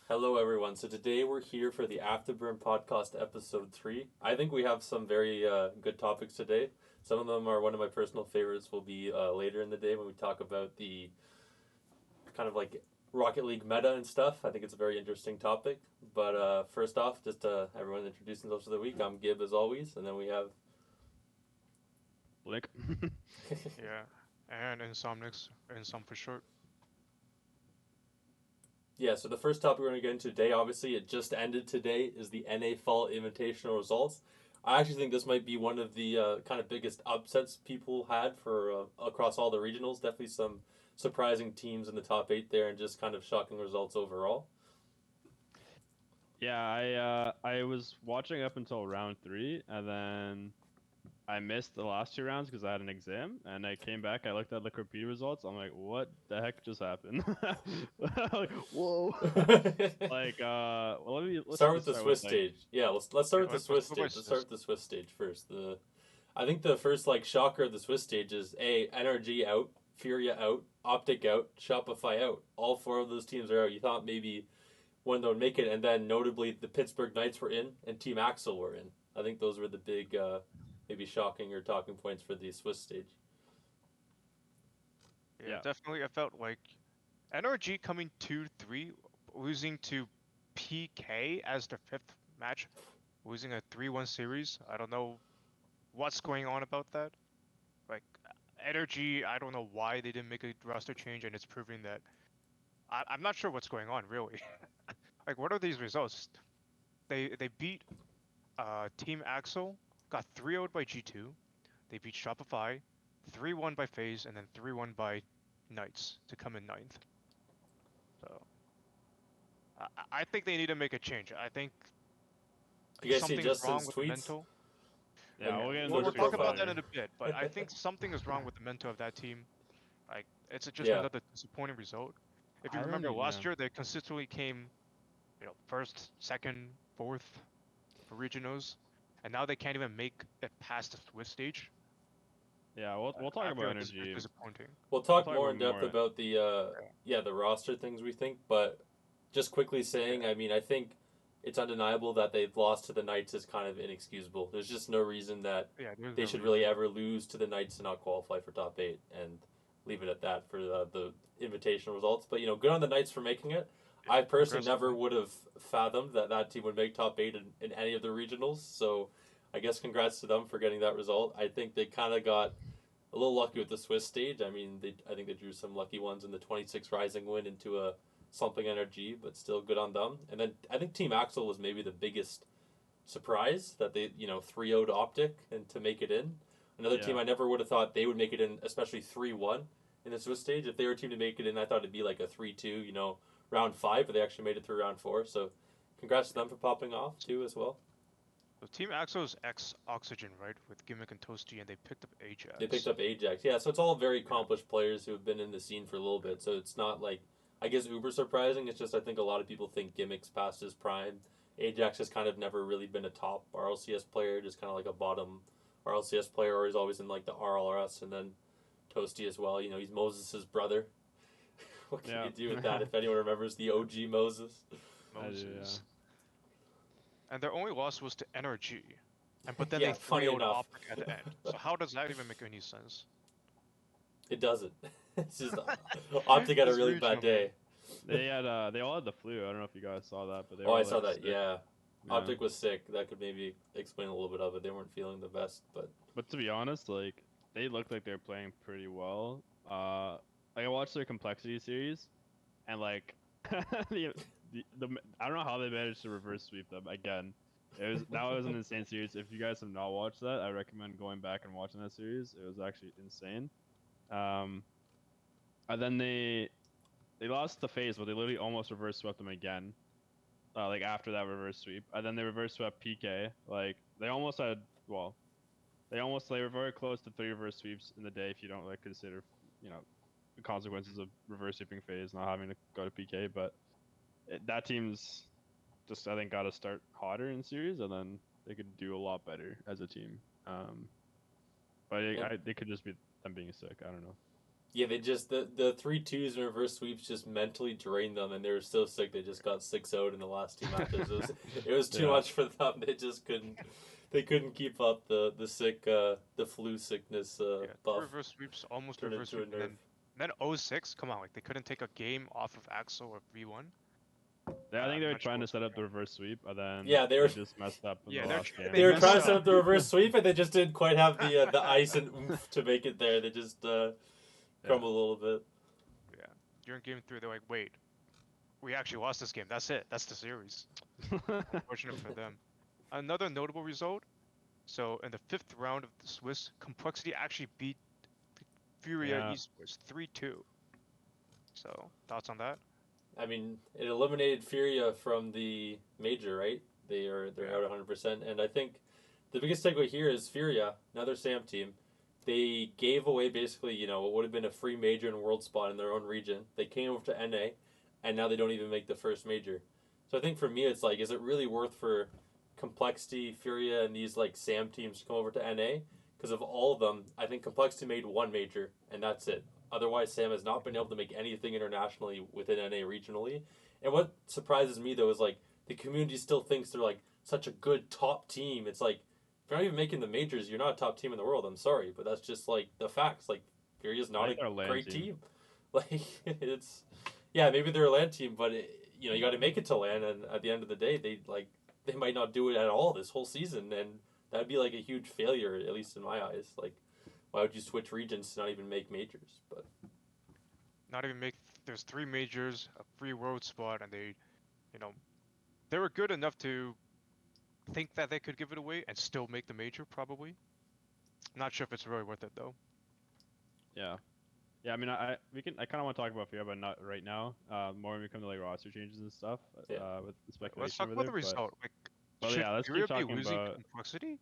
Hello, everyone. So today we're here for the Afterburn podcast, episode 3. I think we have some very good topics today. Some of them are one of my personal favorites. Will be later in the day when we talk about the kind of like Rocket League meta and stuff. I think it's a very interesting topic. But first off, just everyone introduce themselves for the week. I'm Gib as always, and then we have Blink. Yeah, and Insomnix, Insom for short. yeah. So the first topic we're going to get into today, obviously, it just ended today, is the NA Fall Invitational results. I actually think this might be one of the kind of biggest upsets people had for across all the regionals. Definitely some surprising teams in the top 8 there, and just kind of shocking results overall. Yeah, I was watching up until round 3, and then I missed the last 2 rounds because I had an exam, and I came back. I looked at the computer results. I'm like, what the heck just happened? Like, whoa. Well, let's Start with just the start with Swiss stage. Yeah, let's start Yeah, with the let's Swiss go by stage. Let's start Swiss. with the Swiss stage first. I think the first like shocker of the Swiss stage is NRG out, Furia out, Optic out, Shopify out. All four of those teams are out. You thought maybe one of them would make it, and then notably the Pittsburgh Knights were in and Team Axel were in. I think those were the big, maybe shocking or talking points for the Swiss stage. Yeah, yeah. definitely. I felt like NRG coming 2-3, losing to PK as the fifth match, losing a 3-1 series. I don't know what's going on about that. Like, NRG, I don't know why they didn't make a roster change, and it's proving that I'm not sure what's going on, really. Like, what are these results? They beat Team Axel, got 3-0'd by G2. They beat Shopify, 3-1 by FaZe, and then 3-1 by Knights to come in ninth. So I think they need to make a change. I think You guys see something is wrong Justin's with the tweets mental. Yeah, and we'll get into We'll the Twitter tweets talk about profile? that later. in a bit, but I think something is wrong with the mental of that team. Like, it's just Yeah, another disappointing result. If you I don't remember even. Yeah. last year, they consistently came, first, second, fourth for regionals, and now they can't even make it past the Swiss stage. Yeah, we'll talk I feel about like it's a bit energy. disappointing. we'll We'll talk talk more about in depth more. about the the roster things we think, but just quickly saying, Yeah, I mean, I think it's undeniable that they've lost to the Knights is kind of inexcusable. There's just no reason that yeah, there's they no should really reason. ever lose to the Knights to not qualify for top 8 and leave it at that for the invitational results. But good on the Knights for making it. Yeah, I personally congrats to never them. would have fathomed that that team would make top 8 in any of the regionals. So I guess congrats to them for getting that result. I think they kind of got a little lucky with the Swiss stage. I mean, I think they drew some lucky ones in the 26 Rising win into a slumping NRG, but still good on them. And then I think Team Axel was maybe the biggest surprise that they 3-0 to Optic and to make it in. Another team Yeah. I never would have thought they would make it in, especially 3-1 in the Swiss stage. If they were a team to make it in, I thought it'd be like a 3-2, round 5, but they actually made it through round 4. So congrats to them for popping off too as well. So Team Axo's ex Oxygen, right, with Gimmick and Toasty, and they picked up They picked Ajax. up Ajax. Yeah, so it's all very Yeah, accomplished players who have been in the scene for a little yeah, bit. So it's not like, I guess, uber surprising. It's just I think a lot of people think Gimmicks past his prime. Ajax has kind of never really been a top RLCS player, just kind of like a bottom RLCS player, or he's always in like the RLRS. And then Toasty as well. He's Moses' brother. What can you Yeah. do with that if anyone remembers the OG Moses? I do. Yeah. Moses. And their only loss was to NRG. And but then they Yeah, funny 3-0'd enough. Optic at the end. So how does that even make any sense? It doesn't. It's just Optic had a This really bad regional, man. day. They all had the flu. I don't know if you guys saw that, but they Oh, were I all saw like that. sick. Yeah, Yeah. Optic was sick. That could maybe explain a little bit of it. They weren't feeling the best, but But to be honest, like they looked like they were playing pretty well. Like I watched their complexity series, and like the I don't know how they managed to reverse sweep them again. That was an insane series. If you guys have not watched that, I recommend going back and watching that series. It was actually insane. Um, and then they lost the phase, but they literally almost reverse swept them again. Like after that reverse sweep, and then they reverse swept PK. Like they almost had they were very close to 3 reverse sweeps in the day if you don't like consider you know the consequences of reverse sweeping phase not having to go to PK. But that team's just I think got to start hotter in series, and then they could do a lot better as a team. But and they could just be them being sick. I don't know. Yeah, they just the 3-2s and reverse sweeps just mentally drained them, and they were so sick they just got 6-0'd in the last two matches. It was too Yeah. much for them. They couldn't keep up the flu sickness Yeah, two buff reverse sweeps, almost turned reverse into a sweep, and nerf. then 0-6. Come on, like they couldn't take a game off of Axel or V1. Yeah, I think I'm they were not sure trying to what's set going up the on. reverse sweep, and then Yeah, they were just messed up in Yeah, the they're last tr- game. they they were messed trying to set up. up the reverse sweep, and they just didn't quite have the ice and oomph to make it there. They just crumbled a little bit. Yeah, during game 3, they're like, wait, we actually lost this game. That's it. That's the series. Unfortunate for them. Another notable result. So in the 5th round of the Swiss, Complexity actually beat Furia Yeah. Esports 3-2. So thoughts on that? I mean, it eliminated Furia from the major, right? They're Yeah. out 100%, and I think the biggest takeaway here is Furia, another Sam team. They gave away basically, what would have been a free major and world spot in their own region. They came over to NA, and now they don't even make the first major. So I think for me, it's like, is it really worth for Complexity, Furia, and these like Sam teams to come over to NA? Because of all of them, I think Complexity made one major, and that's it. Otherwise, Sam has not been able to make anything internationally within NA regionally. And what surprises me though is like the community still thinks they're like such a good top team. It's like if you're not even making the majors, you're not a top team in the world. I'm sorry, but that's just like the facts. Like Furia's not think they're a a LAN great team. team. Like it's yeah, maybe they're a LAN team, but you got to make it to LAN, and at the end of the day, they might not do it at all this whole season, and that'd be like a huge failure, at least in my eyes. Like, why would you switch regions to not even make majors? But Not even make. There's 3 majors, a free world spot, and you know, they were good enough to think that they could give it away and still make the major, probably. Not sure if it's really worth it though. Yeah. Yeah, I mean, I kind of want to talk about Furia, but not right now. More when we come to like roster changes and stuff. Yeah. With the speculation Let's talk over about there. the result. Like, But should yeah, let's Furia keep be talking losing about. Complexity?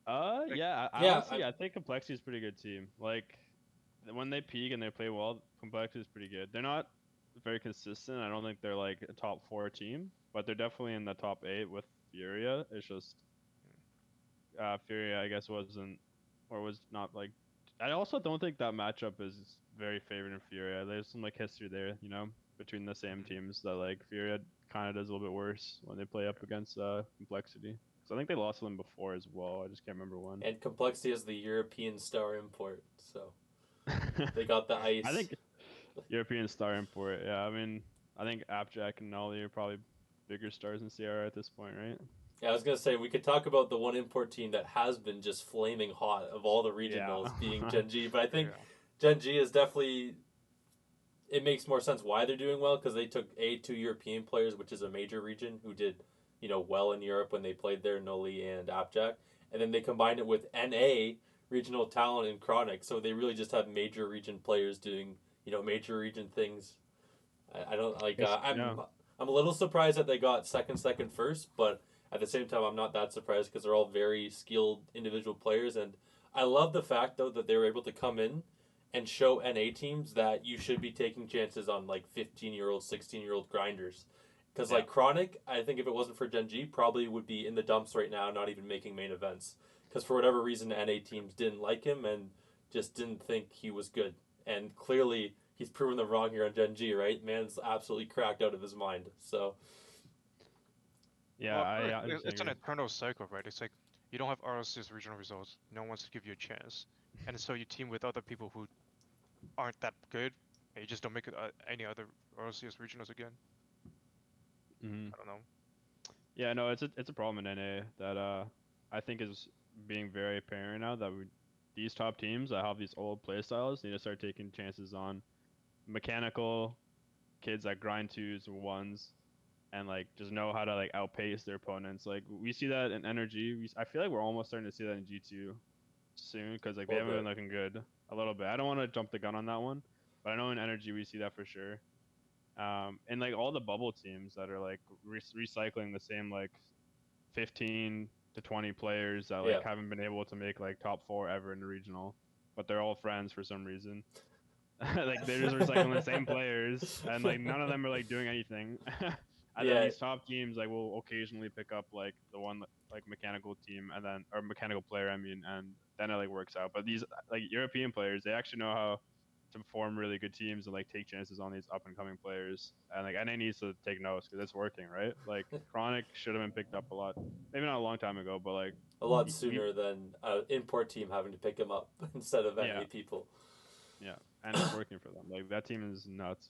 Like, Yeah, I Yeah, honestly I think Complexity is a pretty good team. Like when they peak and they play well, Complexity is pretty good. They're not very consistent. I don't think they're like a top 4 team, but they're definitely in the top 8 with Furia. It's just Furia, I guess, wasn't or was not like. I also don't think that matchup is very favored in Furia. There's some like history there, between the same teams that like Furia kind of does a little bit worse when they play up against Complexity. So I think they lost to them before as well. I just can't remember when. and Complexity is the European star import, so they got the ice. I think European star import. Yeah, I mean, I think Appjack and Nolly are probably bigger stars in CR at this point, right? Yeah, I was gonna say we could talk about the one import team that has been just flaming hot of all the regionals being Gen G, but I think yeah. Gen G is definitely. It makes more sense why they're doing well because they took 2 European players, which is a major region, who did well in Europe when they played there, Noli and Appjack, and then they combined it with NA regional talent in Chronic, so they really just have major region players doing major region things. I don't like. Yes, I'm yeah. I'm a little surprised that they got second, first, but at the same time, I'm not that surprised because they're all very skilled individual players, and I love the fact though that they were able to come in and show NA teams that you should be taking chances on like 15-year-old, 16-year-old grinders. Because like Chronic, I think if it wasn't for Gen G, probably would be in the dumps right now, not even making main events. Because for whatever reason, NA teams didn't like him and just didn't think he was good. And clearly, he's proven them wrong here on Gen G, right? Man's absolutely cracked out of his mind. So Yeah, Well, I it's an agree. eternal cycle, right? It's like you don't have RLCS regional results. No one wants to give you a chance, and so you team with other people who aren't that good, and you just don't make it any other RLCS regionals again. Hmm. I don't know. Yeah, no, it's a problem in NA that I think is being very apparent now that these top teams that have these old play styles need to start taking chances on mechanical kids that grind 2s or 1s and like just know how to like outpace their opponents. Like we see that in Energy. I feel like we're almost starting to see that in G2 soon because like a they little haven't been bit. looking good a little bit. I don't want to jump the gun on that one, but I know in Energy we see that for sure. And like all the bubble teams that are like recycling the same like 15 to 20 players that like Yeah. haven't been able to make like top 4 ever in the regional, but they're all friends for some reason. Like they're just recycling the same players, and like none of them are like doing anything. And then Yeah. these top teams like will occasionally pick up like the one like mechanical team and then or mechanical player, I mean, and then it like works out. But these like European players, they actually know how to form really good teams and like take chances on these up and coming players. And like NA needs to take notes because it's working, right? Like Chronic should have been picked up a lot, maybe not a long time ago, but like A lot we sooner than an import team having to pick him up instead of Yeah. NA people. yeah, and it's working for them. Like that team is nuts.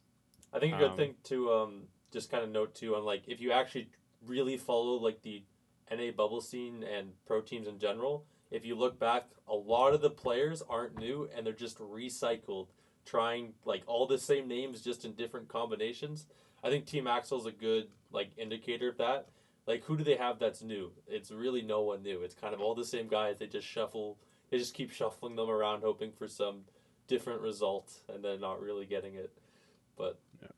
I think a good thing to just kind of note too on like if you actually really follow like the NA bubble scene and pro teams in general, if you look back, a lot of the players aren't new and they're just recycled, trying like all the same names just in different combinations. I think Team Axel's a good like indicator of that. Like who do they have that's new? It's really no one new. It's kind of all the same guys. They just keep shuffling them around hoping for some different result and then not really getting it. But Yeah.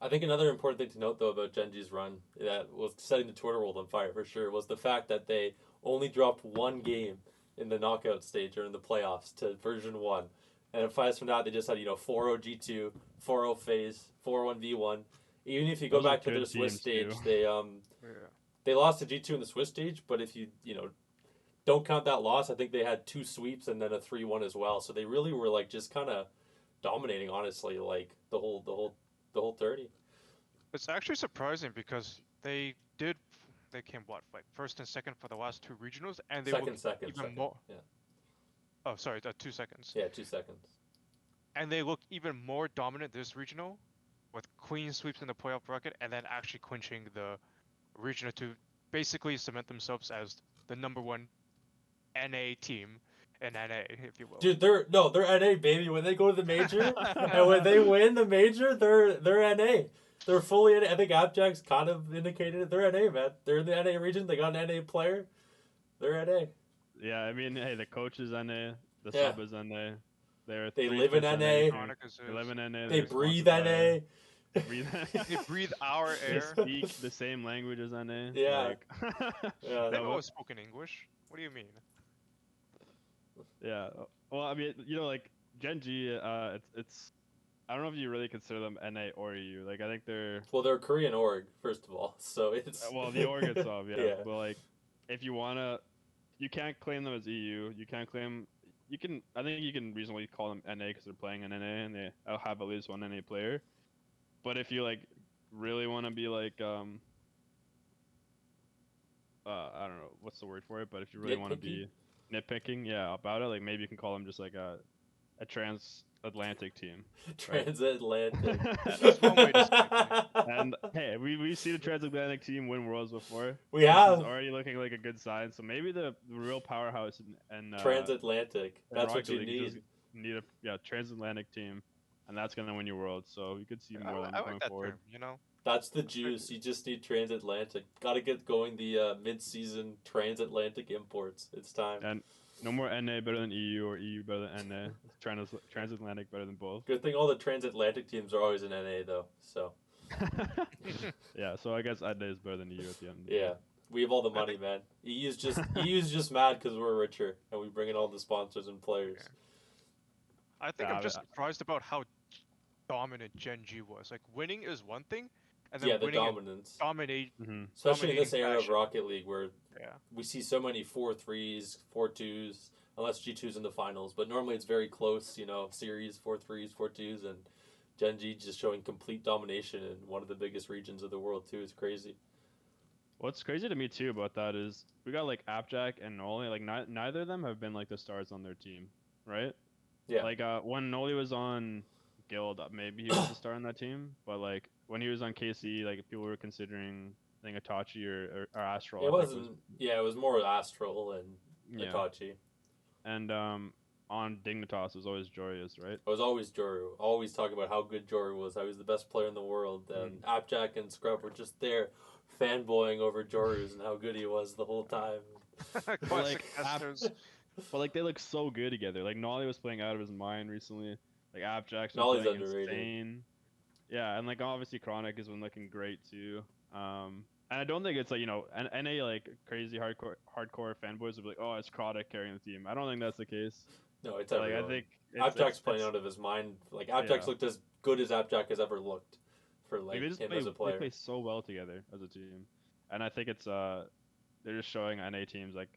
I think another important thing to note, though, about Genji's run that was setting the Twitter world on fire for sure was the fact that they only dropped one game in the knockout stage or in the playoffs to version 1. And aside from that, they just had, 4-0 G2, 4-0 phase, 4-1 V1. Even if you go Those are back to good their Swiss teams, stage, too. they lost to G2 in the Swiss stage, but if you don't count that loss, I think they had 2 sweeps and then a 3-1 as well. So they really were like just kind of dominating, honestly, like the whole 30. It's actually surprising because they came what, like first and second for the last 2 regionals, and they look even more. Yeah. Oh, sorry, 2 seconds. Yeah, 2 seconds. And they look even more dominant this regional, with clean sweeps in the playoff bracket, and then actually clinching the regional to basically cement themselves as the #1 NA team in NA, if you will. Dude, they're NA, baby. When they go to the major and when they win the major, they're NA. They're fully NA. I think Abjack's kind of indicated it. They're NA, man. They're in the NA region. They got an NA player. They're NA. Yeah, I mean, hey, the coach is NA, the Yeah. sub is NA. They live in NA. They live in NA. They breathe NA. They breathe our They air. speak the same language as NA. Yeah. Like, Yeah. They've always spoken English. What do you mean? yeah. Well, I mean, like Genji, it's I don't know if you really consider them NA or EU. Like, I think they're Well, they're Korean org, first of all. So it's well, the org itself, yeah. Yeah. But like, if you wanna, you can't claim them as EU. You can't claim. You can. I think you can reasonably call them NA because they're playing in NA and they have at least one NA player. But if you like really want to be like I don't know what's the word for it, but if you really want to be nitpicking, yeah, about it, like maybe you can call them just like a transatlantic team. Transatlantic. That's one way to say it. And hey, we've seen a transatlantic team win worlds before. We have. It's already looking like a good sign. So maybe the real powerhouse and Transatlantic. That's what Rocket you League need. just need a transatlantic team, and that's gonna win you worlds. So you could see more of them I going like that forward. term, you know? That's the juice. You just need transatlantic. Got to get going the mid-season transatlantic imports. It's time. And no more NA better than EU or EU better than NA. Transatlantic better than both. Good thing all the transatlantic teams are always in NA though. So Yeah, so I guess NA is better than EU at the end. yeah, we have all the money, man. EU's just mad because we're richer and we bring in all the sponsors and players. I think Yeah, I'm just surprised about how dominant Genji was. Like, winning is one thing, and then Yeah, the winning in dominance. Mm-hmm. Especially in this dominating era of fashion. Rocket League where Yeah. we see so many 4-3s, 4-2s, unless G2's in the finals. But normally it's very close, series, 4-3s, 4-2s, and Genji just showing complete domination in one of the biggest regions of the world, too. It's crazy. What's crazy to me too about that is we got like Appjack and Noli. Like neither of them have been like the stars on their team, right? Yeah. Like when Noli was on Guild, maybe he was the star on that team. But like when he was on KC, like people were considering I think Itachi or Astral. It wasn't. Yeah, it was more Astral and Itachi. And on Dignitas it was always Joyous, right? It was always Joru. Always talking about how good Joru was, how he was the best player in the world. And Appjack and Scrub were just there fanboying over Joru's and how good he was the whole time. Classic Astros. But like they look so good together. Like Nolly was playing out of his mind recently. Like Appjack's been Nolly's playing underrated. insane. Yeah, and like obviously Chronic has been looking great too. And I don't think it's like NA like crazy hardcore fanboys will be like, oh, it's Chronic carrying the team. I don't think that's the case. No, it's Like everyone. I think Appjack's playing out of his mind. Like Appjack's looked as good as Appjack has ever looked for like him as a player. They play so well together as a team, and I think it's they're just showing NA teams like,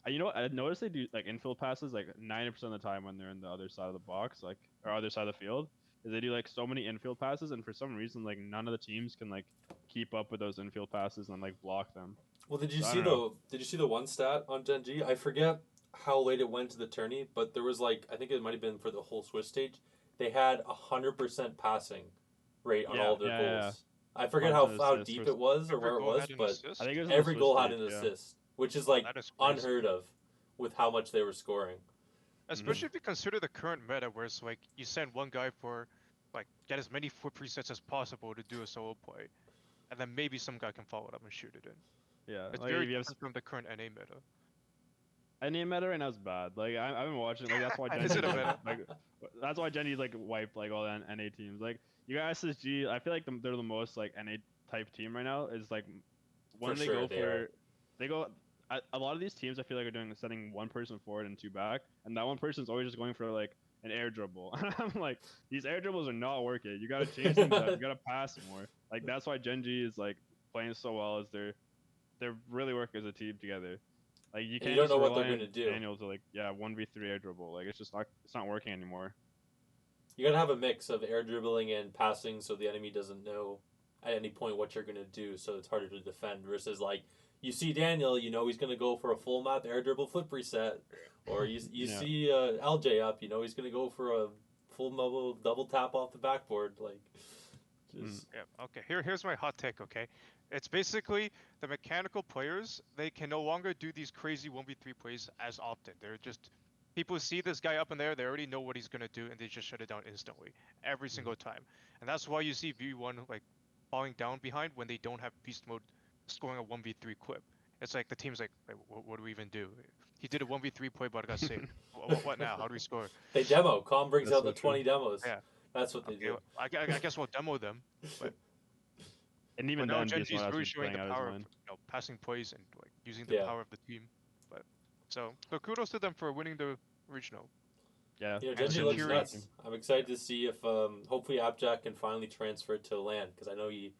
I noticed they do like infill passes like 90% of the time when they're in the other side of the box. Like or other side of the field is they do like so many infield passes, and for some reason like none of the teams can like keep up with those infield passes and like block them. Well, did you So I see don't know. the one stat on Gen G? I forget how late it went to the tourney, but there was like I think it might have been for the whole Swiss stage. They had 100% passing rate on all of their Yeah. goals. I forget 100% how assists deep or it was or Every where it goal was, had an but assist. I think it was every in the goal Swiss had an stage, yeah. assist, which is Wow, like that is crazy. unheard of with how much they were scoring. Especially if you consider the current meta, where it's like you send one guy for, like, get as many foot presets as possible to do a solo play, and then maybe some guy can follow it up and shoot it in. Yeah, It's like very if you have different from the current NA meta. any meta right now is bad. Like I've been watching. Like that's why Is it Genji's a meta? like that's why Genji's like wiped like all the NA teams. Like you got SSG. I feel like they're the most like NA type team right now. Is like when For they sure go they are. they go. A lot of these teams I feel like are doing sending one person forward and two back, and that one person's always just going for like an air dribble. And I'm like, these air dribbles are not working. You gotta change things up. You gotta pass more. Like that's why Genji is like playing so well. Is they're really work as a team together. Like you And you can't don't just know what they're rely on gonna do. Daniel to like 1v3 air dribble. Like it's not working anymore. You gotta have a mix of air dribbling and passing, so the enemy doesn't know at any point what you're gonna do, so it's harder to defend. Versus like you see Daniel, you know he's gonna go for a full map air dribble flip reset, or you Yeah. see LJ up, you know he's gonna go for a full mobile double tap off the backboard, like. Just Yeah. Okay. Here's my hot take. Okay, it's basically the mechanical players. They can no longer do these crazy 1v3 plays as often. They're just people see this guy up in there. They already know what he's gonna do, and they just shut it down instantly every single time. And that's why you see V1 like falling down behind when they don't have beast mode, scoring a 1v3 clip. It's like the team's like, what do we even do? He did a 1v3 play, but got saved. What now? How do we score? they demo. Com brings That's out so the true. 20 demos. Yeah. That's what they Okay. do. I guess we'll demo them. But And even But now then, Gen Beast G is Mode has really been showing playing the out his power of mind. passing plays and like using the Yeah. power of the team. But so kudos to them for winning the regional. Yeah. You know, And Genji looks securing- nuts. I'm excited to see if hopefully Appjack can finally transfer to LAN, because I know he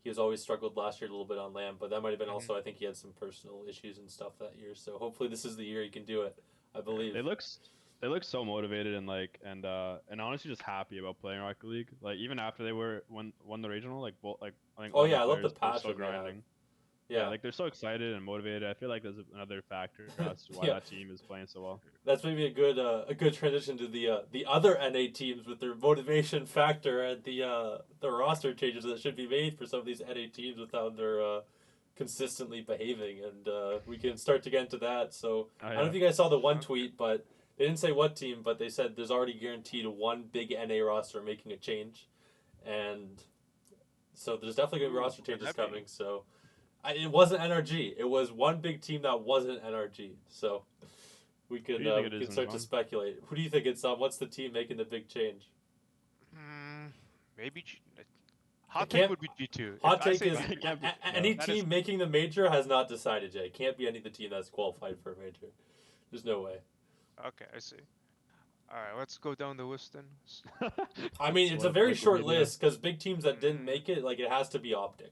has always struggled last year a little bit on LAN, but that might have been also I think he had some personal issues and stuff that year. So hopefully this is the year he can do it. I believe. They look so motivated and and honestly just happy about playing Rocket League. Like even after they won the regional, like both like I think Oh all yeah, their I love the players were passion so they have. grinding. Yeah, Like they're so excited and motivated. I feel like there's another factor as to why Yeah. that team is playing so well. that's maybe a good transition to the other NA teams with their motivation factor and the roster changes that should be made for some of these NA teams with how they're consistently behaving, and we can start to get into that. So I don't know if you guys saw the one tweet, but they didn't say what team, but they said there's already guaranteed one big NA roster making a change, and so there's definitely going to be roster changes that'd be- coming. So it wasn't NRG. It was one big team that wasn't NRG. So we can Who do you think it is, can start to Antoine? speculate. Who do you think it's what's the team making the big change? Maybe hot can't- take would be G2. Hot If I take say is it can't be- any that team is- making the major has not decided yet. It can't be any of the team that's qualified for a major. There's no way. Okay, I see. All right, let's go down the list then. I mean, it's a What- very what short would be the- list because big teams that didn't make it, like it has to be Optic,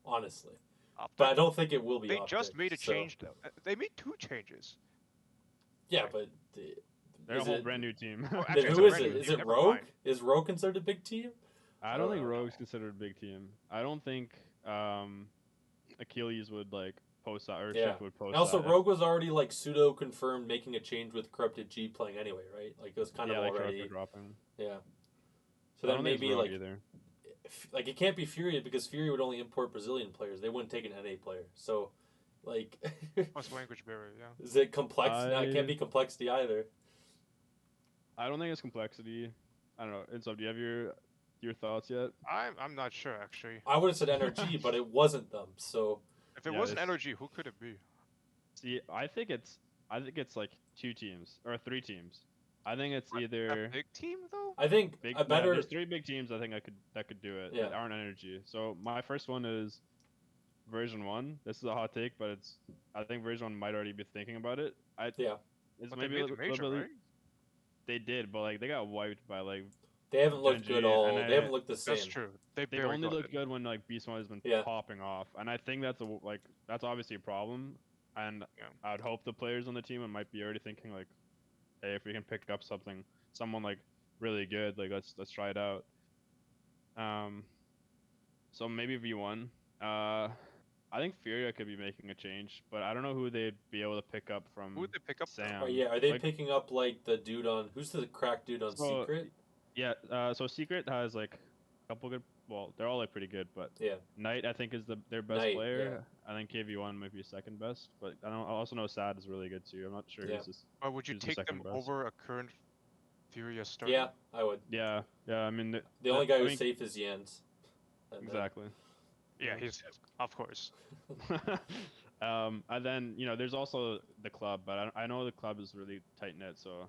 honestly. But I don't think it will be. They Optic, just made a so- change though. They made 2 changes. Yeah, but They're a is whole it- brand new team. Oh, then actually, it's who a is brand it? new Is team, it never Rogue? mind. Is Rogue considered a big team? I don't think Rogue's considered a big team. I don't think Achilles would like post that or Yeah. Shift would post And also, that. Rogue was already like pseudo confirmed making a change with Corrupted G playing anyway, right? Like it was kind yeah, of like already. dropping. Yeah. So I then don't think it's maybe Rogue like either. like it can't be Fury because Fury would only import Brazilian players. They wouldn't take an NA player. So like Plus language barrier, yeah. is it complex? No, it can't be complexity either. I don't think it's complexity. I don't know. Insub, do you have your thoughts yet? I'm not sure actually. I would have said NRG, but it wasn't them. So If it Yeah, wasn't it's- energy, who could it be? See, I think it's like 2 teams or 3 teams. I think it's A either big team though? I think big. a better. there's 3 big teams I think that could do it Yeah. that aren't energy. So my first one is version 1. This is a hot take, but I think version 1 might already be thinking about it. Yeah. It's But they maybe made the major, right? They did, but like they got wiped by like They haven't looked Genji, good all. and They haven't looked the same. That's true. They they've barely only got looked it. good when like Beast Mode has been Yeah. popping off, and I think that's that's obviously a problem. And Yeah. I'd hope the players on the team might be already thinking like, hey, if we can pick up someone like really good. Like let's try it out. So maybe V1. I think Furia could be making a change, but I don't know who they'd be able to pick up Who would from they pick up though? Oh Sam. yeah, are they Like picking up like the dude on who's the crack dude on so, Secret? yeah. So Secret has like a couple good. Well, they're all like pretty good, but Yeah, Knight I think is their best Knight. Yeah, player. I think KV1 might be second best, but I also know Sad is really good too. I'm not sure Yeah. Or would you who's the take them second best. over a current Furia starter? yeah, I would. Yeah, I mean The only guy I who's mean, safe is Jens. And, exactly. Yeah, he's of course. And then there's also the club, but I know the club is really tight knit. So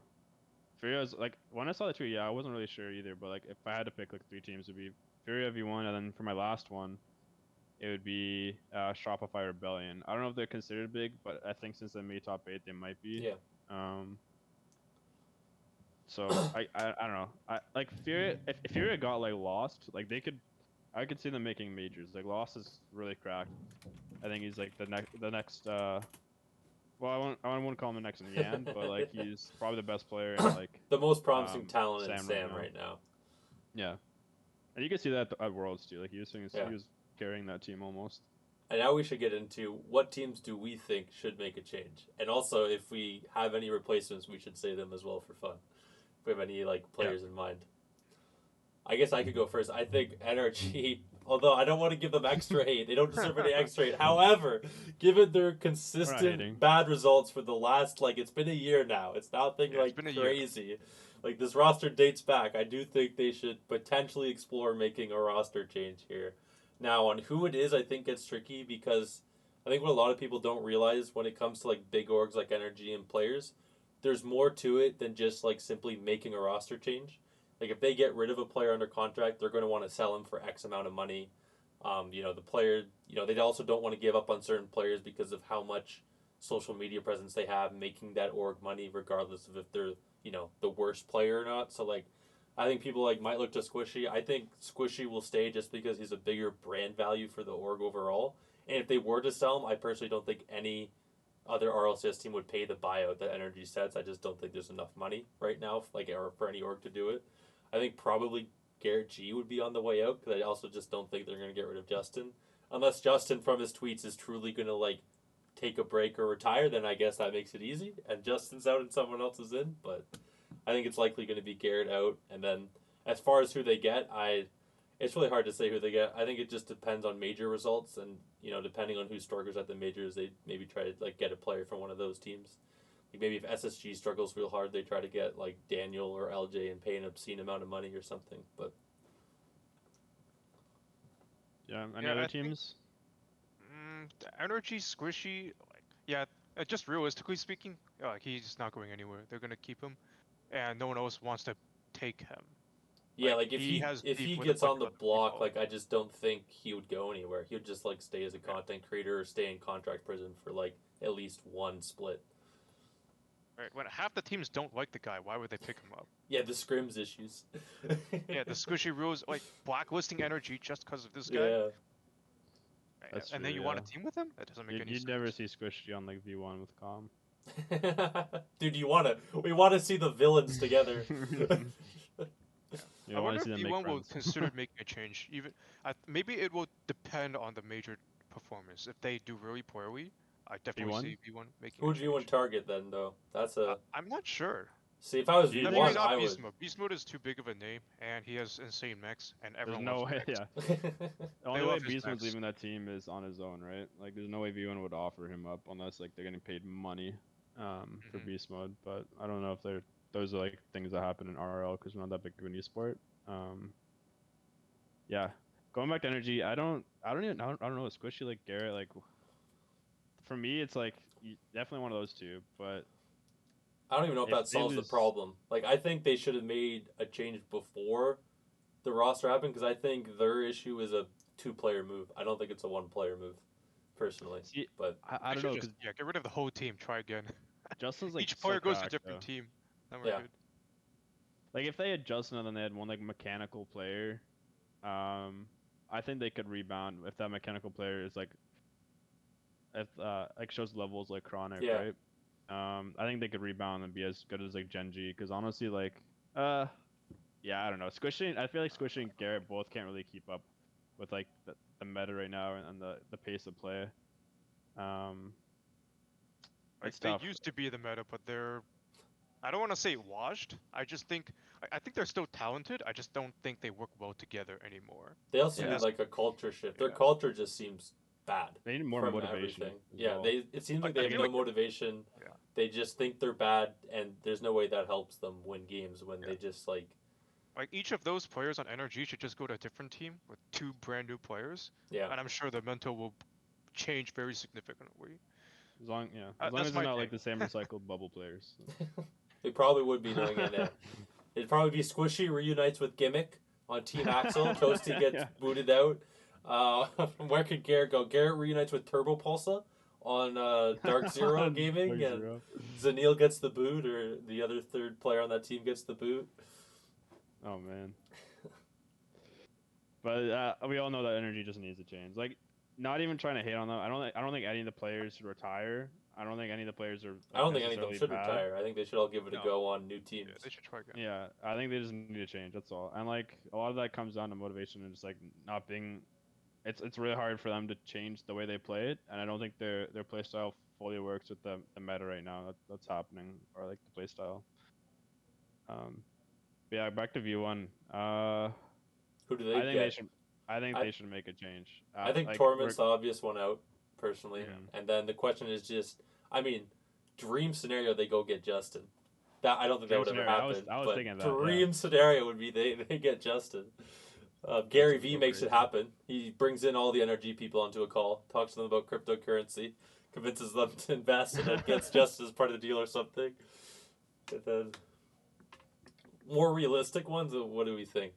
Furia's like when I saw the tweet, yeah, I wasn't really sure either. But like if I had to pick like 3 teams, it'd be Furia V1, and then for my last one, it would be Shopify Rebellion. I don't know if they're considered big, but I think since they made top 8, they might be. Yeah. So I don't know. I like Furia. If Furia got like lost, like I could see them making majors. Like Lost is really cracked. I think he's like the next. Well, I wouldn't call him the next in Yan, but like he's probably the best player in like the most promising talent in Sam Sam right right now. Yeah, and you can see that at Worlds too. Like he was Yeah. he was carrying that team almost. And now we should get into what teams do we think should make a change, and also if we have any replacements, we should say them as well for fun. If we have any like players in mind. I guess I could go first. I think NRG, although I don't want to give them extra hate, they don't deserve any extra hate. However, given their consistent bad results for the last, like, it's been a year now. It's nothing like crazy. Like, this roster dates back. I do think they should potentially explore making a roster change here. Now, on who it is, I think it's tricky because I think what a lot of people don't realize when it comes to, like, big orgs like NRG and players, there's more to it than just, like, simply making a roster change. Like, if they get rid of a player under contract, they're going to want to sell him for X amount of money. The player, they also don't want to give up on certain players because of how much social media presence they have, making that org money, regardless of if they're, the worst player or not. So, like, I think people, like, might look to Squishy. I think Squishy will stay just because he's a bigger brand value for the org overall. And if they were to sell him, I personally don't think any other RLCS team would pay the buyout that Energy sets. I just don't think there's enough money right now, or for any org to do it. I think probably Garrett G would be on the way out because I also just don't think they're going to get rid of Justin. Unless Justin from his tweets is truly going to like take a break or retire, then I guess that makes it easy. And Justin's out and someone else is in. But I think it's likely going to be Garrett out. And then as far as who they get, it's really hard to say who they get. I think it just depends on major results. And, depending on who Storkers at the majors, they maybe try to like get a player from one of those teams. Like maybe if SSG struggles real hard, they try to get like Daniel or LJ and pay an obscene amount of money or something. But yeah, any other teams? Energy Squishy, just realistically speaking, he's not going anywhere. They're gonna keep him, and no one else wants to take him. Yeah, like if he gets on the block, like I just don't think he would go anywhere. He would just like stay as a content creator or stay in contract prison for like at least one split. Right, when half the teams don't like the guy, why would they pick him up? Yeah, the scrims issues. Yeah, the Squishy rules, like blacklisting Energy just because of this guy. Yeah. Right, That's and true, then you want a team with him? That doesn't make any sense. You'd never see Squishy on like V1 with Com. Dude, we want to see the villains together. I wonder if V1 will consider making a change. Maybe it will depend on the major performance. If they do really poorly, I definitely see V1 making. Who would V1 target then, though? I'm not sure. See, if I was V1, I would. Beast Mode. Beast Mode is too big of a name, and he has insane mechs, and everyone. There's no way. Mechs. Yeah. The only way Beast Mode's leaving that team is on his own, right? Like, there's no way V1 would offer him up unless like they're getting paid money, for Beast Mode. But I don't know if those are like things that happen in RL because we're not that big of an esport. Yeah. Going back to Energy, I don't know. Squishy, like Garrett, like. For me, it's like definitely one of those two, but I don't even know if that solves the problem. Like, I think they should have made a change before the roster happened because I think their issue is a 2-player move. I don't think it's a 1-player move, personally. See, but I don't know. Get rid of the whole team. Try again. Justin's like each player goes to a different team. Then we're good. Like if they had Justin and then they had one like mechanical player, I think they could rebound if that mechanical player is like. If like shows levels like Chronic, right? I think they could rebound and be as good as like Genji. Because honestly, like yeah, I don't know. Squishing, I feel like Squishing and Garrett both can't really keep up with like the meta right now and the pace of play. Like It's they tough. used to be the meta, but they're I don't want to say washed. I just think I think they're still talented. I just don't think they work well together anymore. They also And need Yeah, that's like a culture shift. Their yeah. culture just seems bad they need more from motivation everything. as Yeah, well. they it seems like they I have feel no like motivation. yeah. They just think they're bad, and there's no way that helps them win games when Yeah. they just like Like each of those players on NRG should just go to a different team with 2 brand new players, yeah. and I'm sure the mental will change very significantly. As long That's as it's my not like take. the same recycled bubble players. They probably would be doing it now. It'd probably be Squishy reunites with Gimmick on Team Axel. Toasty gets Yeah. booted out. Where could Garrett go? Garrett reunites with Turbo Pulsa on Dark Zero Gaming, Dark and Zero. Zanil gets the boot, or the other third player on that team gets the boot. Oh man. But we all know that energy just needs to change. Like, not even trying to hate on them. I don't think any of the players should retire. I don't think any of the players are like, I don't think any of them necessarily should bad. retire. I think they should all give it a No. go on new teams. Yeah, they should try again. Yeah, I think they just need to change. That's all. And like a lot of that comes down to motivation and just like not being. It's really hard for them to change the way they play it, and I don't think their play style fully works with the meta right now. That's happening, or like the play style. But yeah, back to V1. Who do they I think get? they should. I think I- they should make a change. I think like, Torment's the obvious one out, personally. Yeah. And then the question is just, I mean, dream scenario they go get Justin. That I don't think that would Dream ever scenario, happen. I was but thinking that, yeah. dream scenario would be they get Justin. Gary V so makes crazy. it happen. He brings in all the NRG people onto a call, talks to them about cryptocurrency, convinces them to invest, and then gets Justin as part of the deal or something. And then more realistic ones. What do we think?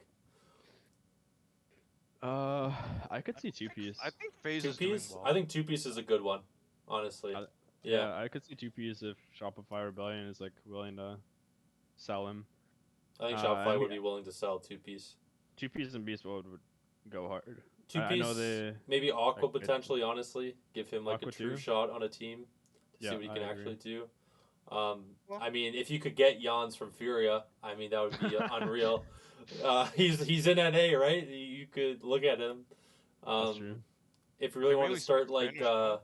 I could see two piece. I think FaZe Two is doing piece. well. I think two piece is a good one. Honestly. Yeah. I could see two piece if Shopify Rebellion is like willing to sell him. I think I Shopify mean- would be willing to sell two piece. Two piece and Beast Mode would go hard. Two I piece, know they maybe Aqua like, potentially. Honestly, give him like Aqua a true too? shot on a team to Yeah, see what he I can agree. actually do. Well- I mean, if you could get Jans from Furia, I mean that would be unreal. He's in NA, right? You could look at him. That's true. If you really They want to really start speak like Spanish now.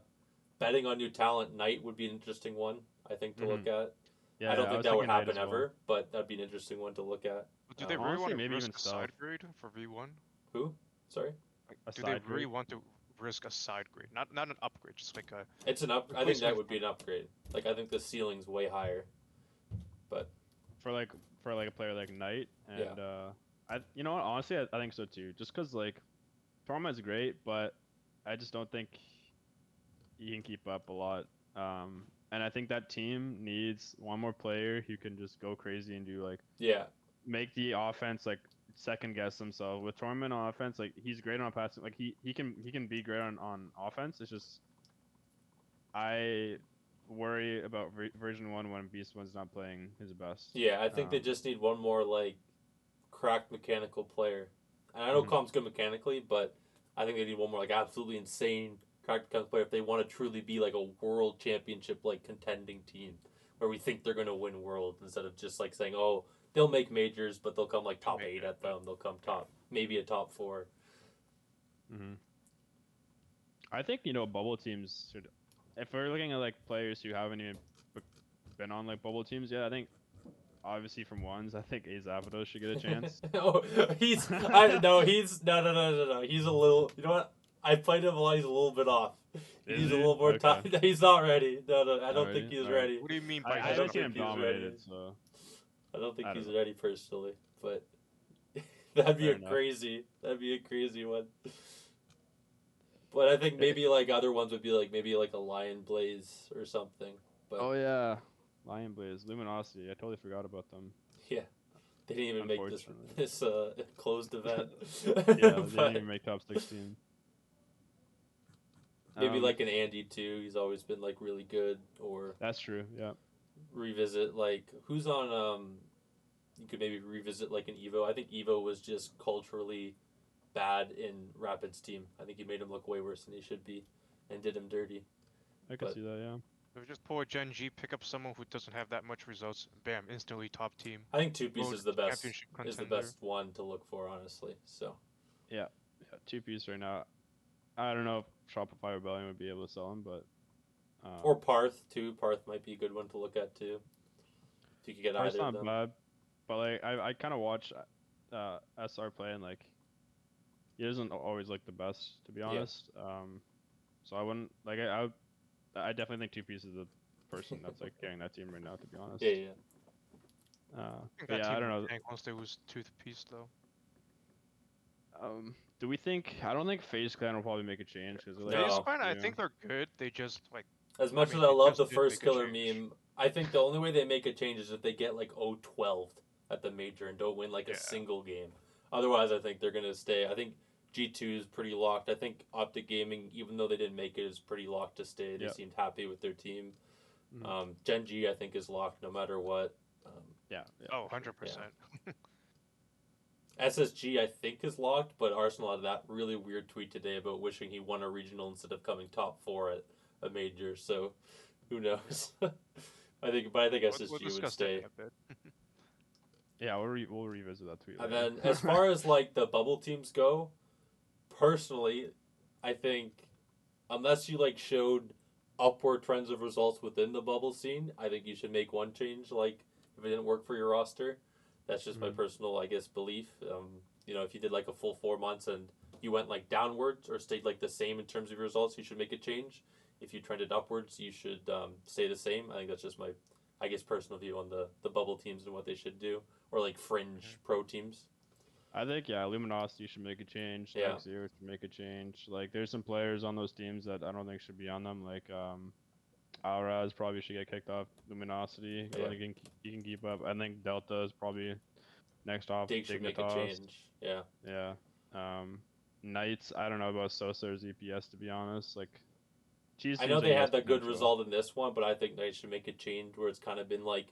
betting on new talent, Knight would be an interesting one. I think to look at. Yeah, I don't I think was that would thinking Knight happen as well. ever, but that'd be an interesting one to look at. Do they really Honestly, want to maybe risk even a stealth. side grade for V1? Who? Sorry. Like, A do they side really grade? want to risk a side grade? Not an upgrade, just like a It's an up. I think that Replacement would be an upgrade. Like I think the ceiling's way higher. For a player like Knight and you know what, honestly I think so too. Just cause like Torma's great, but I just don't think he can keep up a lot. And I think that team needs one more player who can just go crazy and do like Yeah. make the offense like second guess himself. With Torment on offense, like he's great on passing. Like he can be great on offense. It's just I worry about version 1 when Beast 1's not playing his best. Yeah, I think they just need one more like cracked mechanical player. And I know Mhm. Calm's good mechanically, but I think they need one more like absolutely insane cracked mechanical player if they want to truly be like a world championship like contending team where we think they're gonna win world instead of just like saying, oh, they'll make majors, but they'll come like top 8 at them. They'll come maybe a top 4. Mm-hmm. I think bubble teams should. If we're looking at like players who haven't even been on like bubble teams yet, I think obviously from ones, I think Azavidos should get a chance. no, he's no. He's a little. You know what? I played him a lot. He's a little bit off. Is He's he? a little more Okay. tired. He's not ready. No. I don't Not think ready? he's Alright. ready. What do you mean by I don't haven't that? seen him think he's dominated, ready. so I don't think I don't he's know. ready personally, but that'd be Fair a enough. crazy. That'd be a crazy one. But I think maybe like other ones would be like maybe like a Lion Blaze or something. But Oh yeah, Lion Blaze, Luminosity. I totally forgot about them. yeah, they didn't even make this Unfortunately. closed event. Yeah, they didn't But even make top 16. maybe like an Andy too. He's always been like really good. Or That's true. Yeah. revisit like who's on. You could maybe revisit like an Evo. I think Evo was just culturally bad in Rapid's team. I think he made him look way worse than he should be, and did him dirty. I could But- see that. Yeah. If just pull a Gen G, pick up someone who doesn't have that much results, bam, instantly top team. I think two piece Road is the best championship contender. one to look for, honestly. So Yeah, 2 piece right now. I don't know if Shopify Rebellion would be able to sell them, but or Parth too. Parth might be a good one to look at too. If you could get Part's either of not them. bad, but like I kind of watch SR play, and like he doesn't always look the best, to be honest. So I wouldn't like I definitely think 2 piece is the person that's like carrying that team right now, to be honest. Yeah. I think But that yeah, team I don't would know. tank once they lose Piece though. Do we think? I don't think FaZe Clan will probably make a change because No. FaZe Clan, I think they're good. They just like As much mean, as I they love just the did first make a killer change. meme, I think the only way they make a change is if they get like 0-12 at the major and don't win like a Yeah. single game. Otherwise, I think they're gonna stay. I think G2 is pretty locked. I think Optic Gaming, even though they didn't make it, is pretty locked to stay. They Yep. seemed happy with their team. Mhm. Gen G, I think, is locked no matter what. Yeah. Oh, for sure. 100%. SSG, I think, is locked, but Arsenal had that really weird tweet today about wishing he won a regional instead of coming top 4 at a major. So, who knows? I think SSG We'll would discuss stay. that in a bit. Yeah, we'll revisit that tweet. And later. then, as far as like the bubble teams go, personally, I think unless you like showed upward trends of results within the bubble scene, I think you should make one change. Like if it didn't work for your roster, that's just my personal, I guess, belief. If you did like a full 4 months and you went like downwards or stayed like the same in terms of your results, you should make a change. If you trended upwards, you should stay the same. I think that's just my, I guess, personal view on the bubble teams and what they should do, or like fringe pro teams. I think Luminosity should make a change. Yeah. Next year should make a change. Like there's some players on those teams that I don't think should be on them. Like Auraz probably should get kicked off Luminosity. I Yeah. don't think he can keep up. I think Delta is probably next off. Dig should make a change. Yeah. Yeah. Knights, I don't know about Sosa or ZPS, to be honest. Like I know they had the good result in this one, but I think they should make a change where it's kind of been like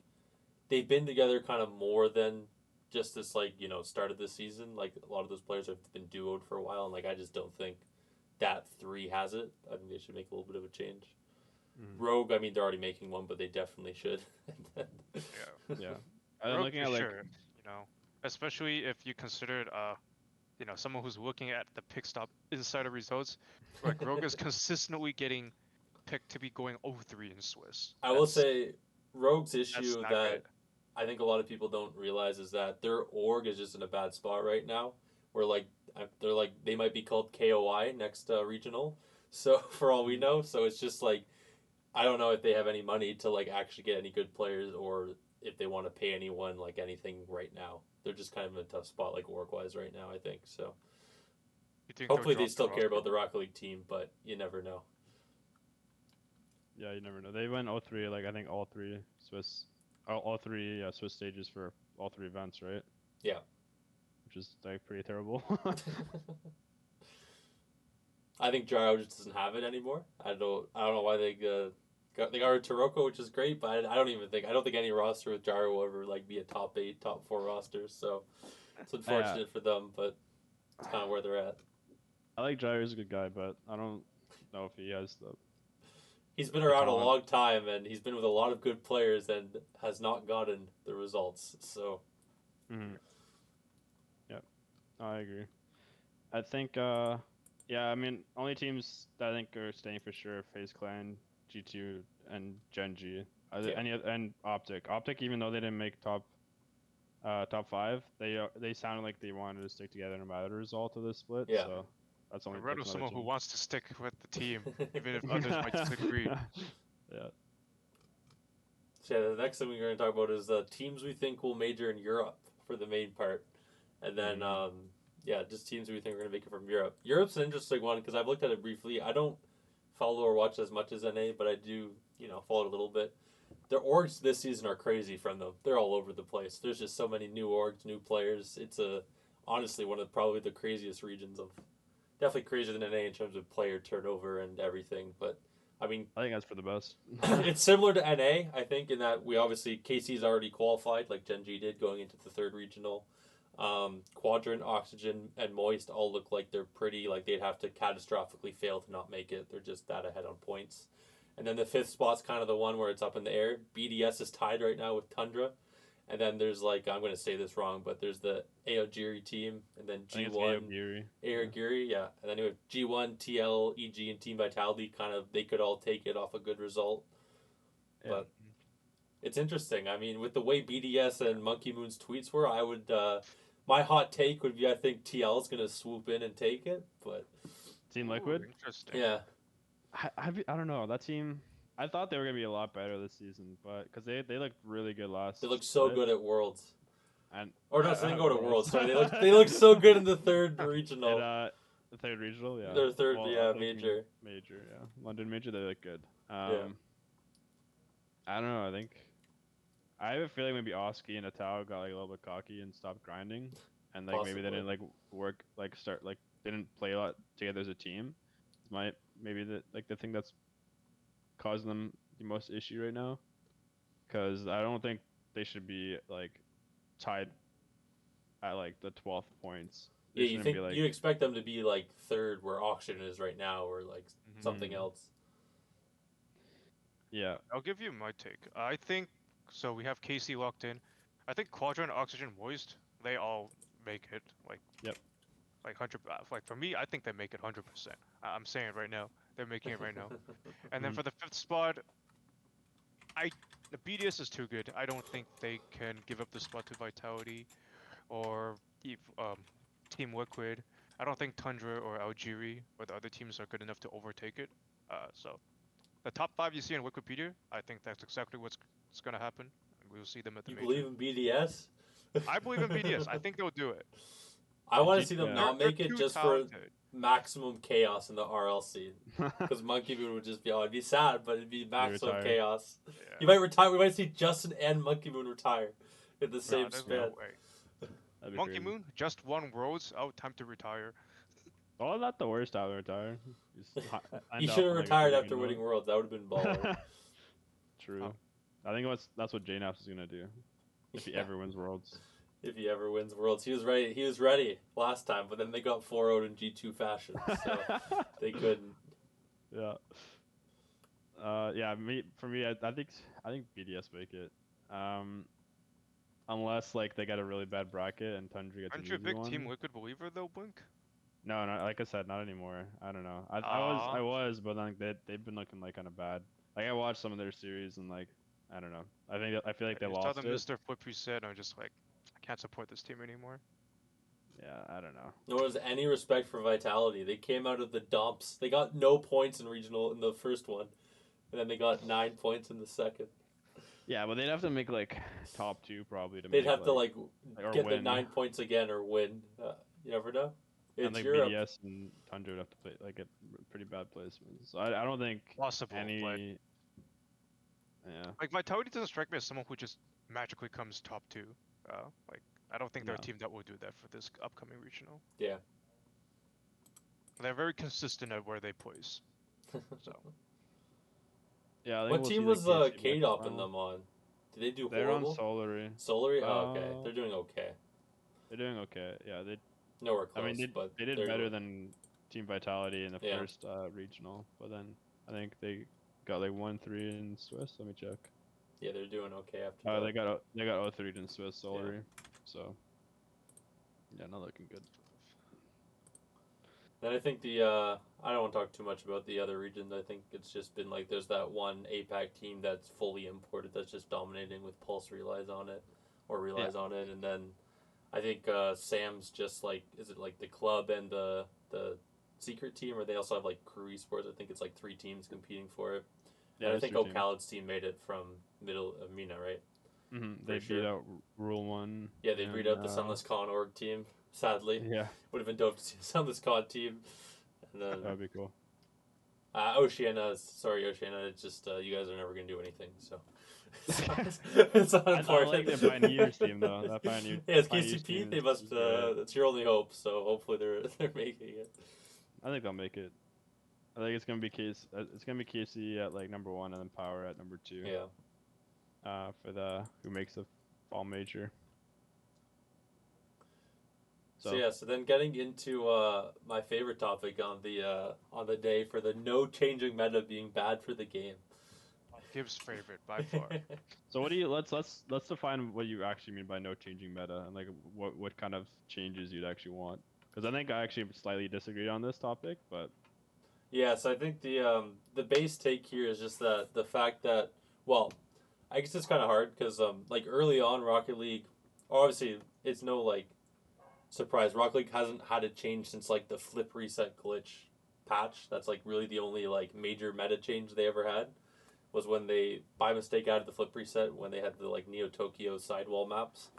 they've been together kind of more than just this start of the season. Like a lot of those players have been duoed for a while, and like I just don't think that 3 has it. I think they should make a little bit of a change. Rogue, I mean, they're already making one, but they definitely should. Yeah. Rogue looking at for like sure, especially if you considered someone who's looking at the pick stop insider results, like Rogue is consistently getting picked to be going 0-3 in Swiss. I will say Rogue's issue not that good. I think a lot of people don't realize is that their org is just in a bad spot right now. Where they might be called KOI next regional. So for all we know, so it's just like I don't know if they have any money to like actually get any good players or if they want to pay anyone like anything right now. They're just kind of in a tough spot like org wise right now, I think. So hopefully they still care about the Rocket League team, but you never know. Yeah, you never know. They went 0-3, like I think all three Swiss stages for all 3 events, right? Yeah. Which is like pretty terrible. I think Gyro just doesn't have it anymore. I don't know why they got Taroko, which is great, but I don't think any roster with Gyro will ever like be a top 8, top 4 roster. So it's unfortunate for them, but it's kind of where they're at. I like Gyro, he's a good guy, but I don't know if he has the. He's been around a long time, and he's been with a lot of good players, and has not gotten the results. So. Yeah, I agree. I think. I mean, only teams that I think are staying for sure: FaZe Clan, G2, and Gen G. And Optic. Optic, even though they didn't make top 5, they sounded like they wanted to stick together no matter the result of this split. Yeah. So that's only. I read of someone team. who wants to stick with the team, even if others might disagree. Yeah. So the next thing we're going to talk about is the teams we think will major in Europe for the main part, and then just teams we think are going to make it from Europe. Europe's an interesting one because I've looked at it briefly. I don't follow or watch as much as NA, but I do follow it a little bit. Their orgs this season are crazy from them. They're all over the place. There's just so many new orgs, new players. It's honestly one of probably the craziest regions of. Definitely crazier than NA in terms of player turnover and everything, but I mean, I think that's for the best. it's similar to NA, I think, in that we obviously KC's already qualified, like Gen G did, going into the 3rd regional. Quadrant, Oxygen, and Moist all look like they're pretty, like they'd have to catastrophically fail to not make it. They're just that ahead on points. And then the fifth spot's kind of the one where it's up in the air. BDS is tied right now with Tundra. And then there's like, I'm going to say this wrong, but there's the Aogiri team, and then I think it's G1. Aogiri, yeah. And then you have G1, TL, EG, and Team Vitality. Kind of, they could all take it off a good result. Yeah. But it's interesting. I mean, with the way BDS and Monkey Moon's tweets were, I would, my hot take would be I think TL is going to swoop in and take it. But Team Liquid? Ooh, interesting. yeah. I don't know. That team, I thought they were going to be a lot better this season, but because they looked really good last. They look so good at Worlds. And Or no, so they didn't go to Worlds. Sorry, they look so good in the third regional. The third regional, yeah. Their third, major. Major, yeah. London major, they look good. Yeah. I don't know. I have a feeling maybe Oski and Atao got like a little bit cocky and stopped grinding, and like maybe they didn't like work like start like they didn't play a lot together as a team. Maybe the thing that's causing them the most issue right now, because I don't think they should be like tied at like the 12th points. Yeah, you think you expect them to be like third where Auction is right now, or like something else. Yeah, I'll give you my take. I think so. We have KC locked in. I think Quadrant, Oxygen, Moist, they all make it. Like Yep. Like 100. Like for me, I think they make it 100%. I'm saying it right now. They're making it right now. And then for the fifth spot, the BDS is too good. I don't think they can give up the spot to Vitality or Team Liquid. I don't think Tundra or Algeri or the other teams are good enough to overtake it. So the top 5 you see in Wikipedia, I think that's exactly what's going to happen. We'll see them at the major. You believe in BDS? I believe in BDS. I think they'll do it. I want to see them not make it just talented. for maximum chaos in the RL scene. Because Monkey Moon would just be, it'd be sad, but it'd be maximum chaos. Yeah. You might retire. We might see Justin and Monkey Moon retire in the same span. No way. Monkey Moon, just won Worlds. Oh, time to retire. Oh, not the worst time to retire. He should have retired after winning Worlds. That would have been baller. True. I think that's what JNAPS is gonna do if he ever wins Worlds. If he ever wins Worlds, he was ready. He was ready last time, but then they got 4-0 in G2 fashion, so they couldn't. Yeah. For me, I think BDS make it. Unless like they got a really bad bracket and Tundra gets Aren't an you a easy big one. Team Liquid believer though, Blink? No, like I said, not anymore. I don't know. I was, but then they've been looking like kind of bad. Like I watched some of their series and like I don't know. I feel like they lost saw them it. Mr. Flip said, I'm just like, I can't support this team anymore. Yeah, I don't know. Nor was any respect for Vitality. They came out of the dumps. They got no points in regional in the first one, and then they got 9 points in the second. Yeah, but they'd have to make like top 2 probably to. They'd have to like get win. the 9 points again or win. You never know. It's and like Europe. BDS and Tundra would have to play like get pretty bad placements. So I don't think Possible. any. Yeah. Like Vitality doesn't strike me as someone who just magically comes top 2. Like I don't think they're a team that will do that for this upcoming regional. Yeah. They're very consistent at where they place. So. Yeah. I think What we'll team was K-Dop in them on? Did they do They're horrible? on Solary. Solary? Oh, okay. They're doing okay. They're doing okay. Yeah, they. Nowhere close. I mean, they did better than Team Vitality in the Yeah. first regional, but then I think they got like 1-3 in Swiss. Let me check. Yeah, they're doing okay after that. They got 0-3 in Swiss Solary, so yeah, not looking good. Then I think I don't want to talk too much about the other regions. I think it's just been like there's that one APAC team that's fully imported that's just dominating with Pulse relies on it, and then I think Sam's just like, is it like the club and the secret team, or they also have like Crew Esports? I think it's like 3 teams competing for it. Yeah, and I think O'Khaled's team made it from middle of MENA, right? Mm-hmm. They beat out Rule 1. Yeah, they beat out the Sunless Con org team, sadly. Yeah. Would have been dope to see the Sunless Con team. And then, that'd be cool. Oceania, it's just, you guys are never going to do anything, so. It's not important. I like the Pioneers team, though. That Pioneer. Yeah, it's KCP. They must, that's your only hope, so hopefully they're making it. I think they'll make it. I think it's gonna be KC at like number 1 and then Power at number 2. Yeah. For the who makes the fall major. So yeah, so then getting into my favorite topic on the day for the no changing meta being bad for the game. Gibbs' favorite by far. So what do you let's define what you actually mean by no changing meta and like what kind of changes you'd actually want. Because I think I actually slightly disagree on this topic, but Yeah, so I think the base take here is just that the fact that, well, I guess it's kind of hard because like early on Rocket League, obviously it's no like surprise. Rocket League hasn't had a change since like the flip reset glitch patch. That's like really the only like major meta change they ever had, was when they by mistake added the flip reset when they had the like Neo Tokyo sidewall maps.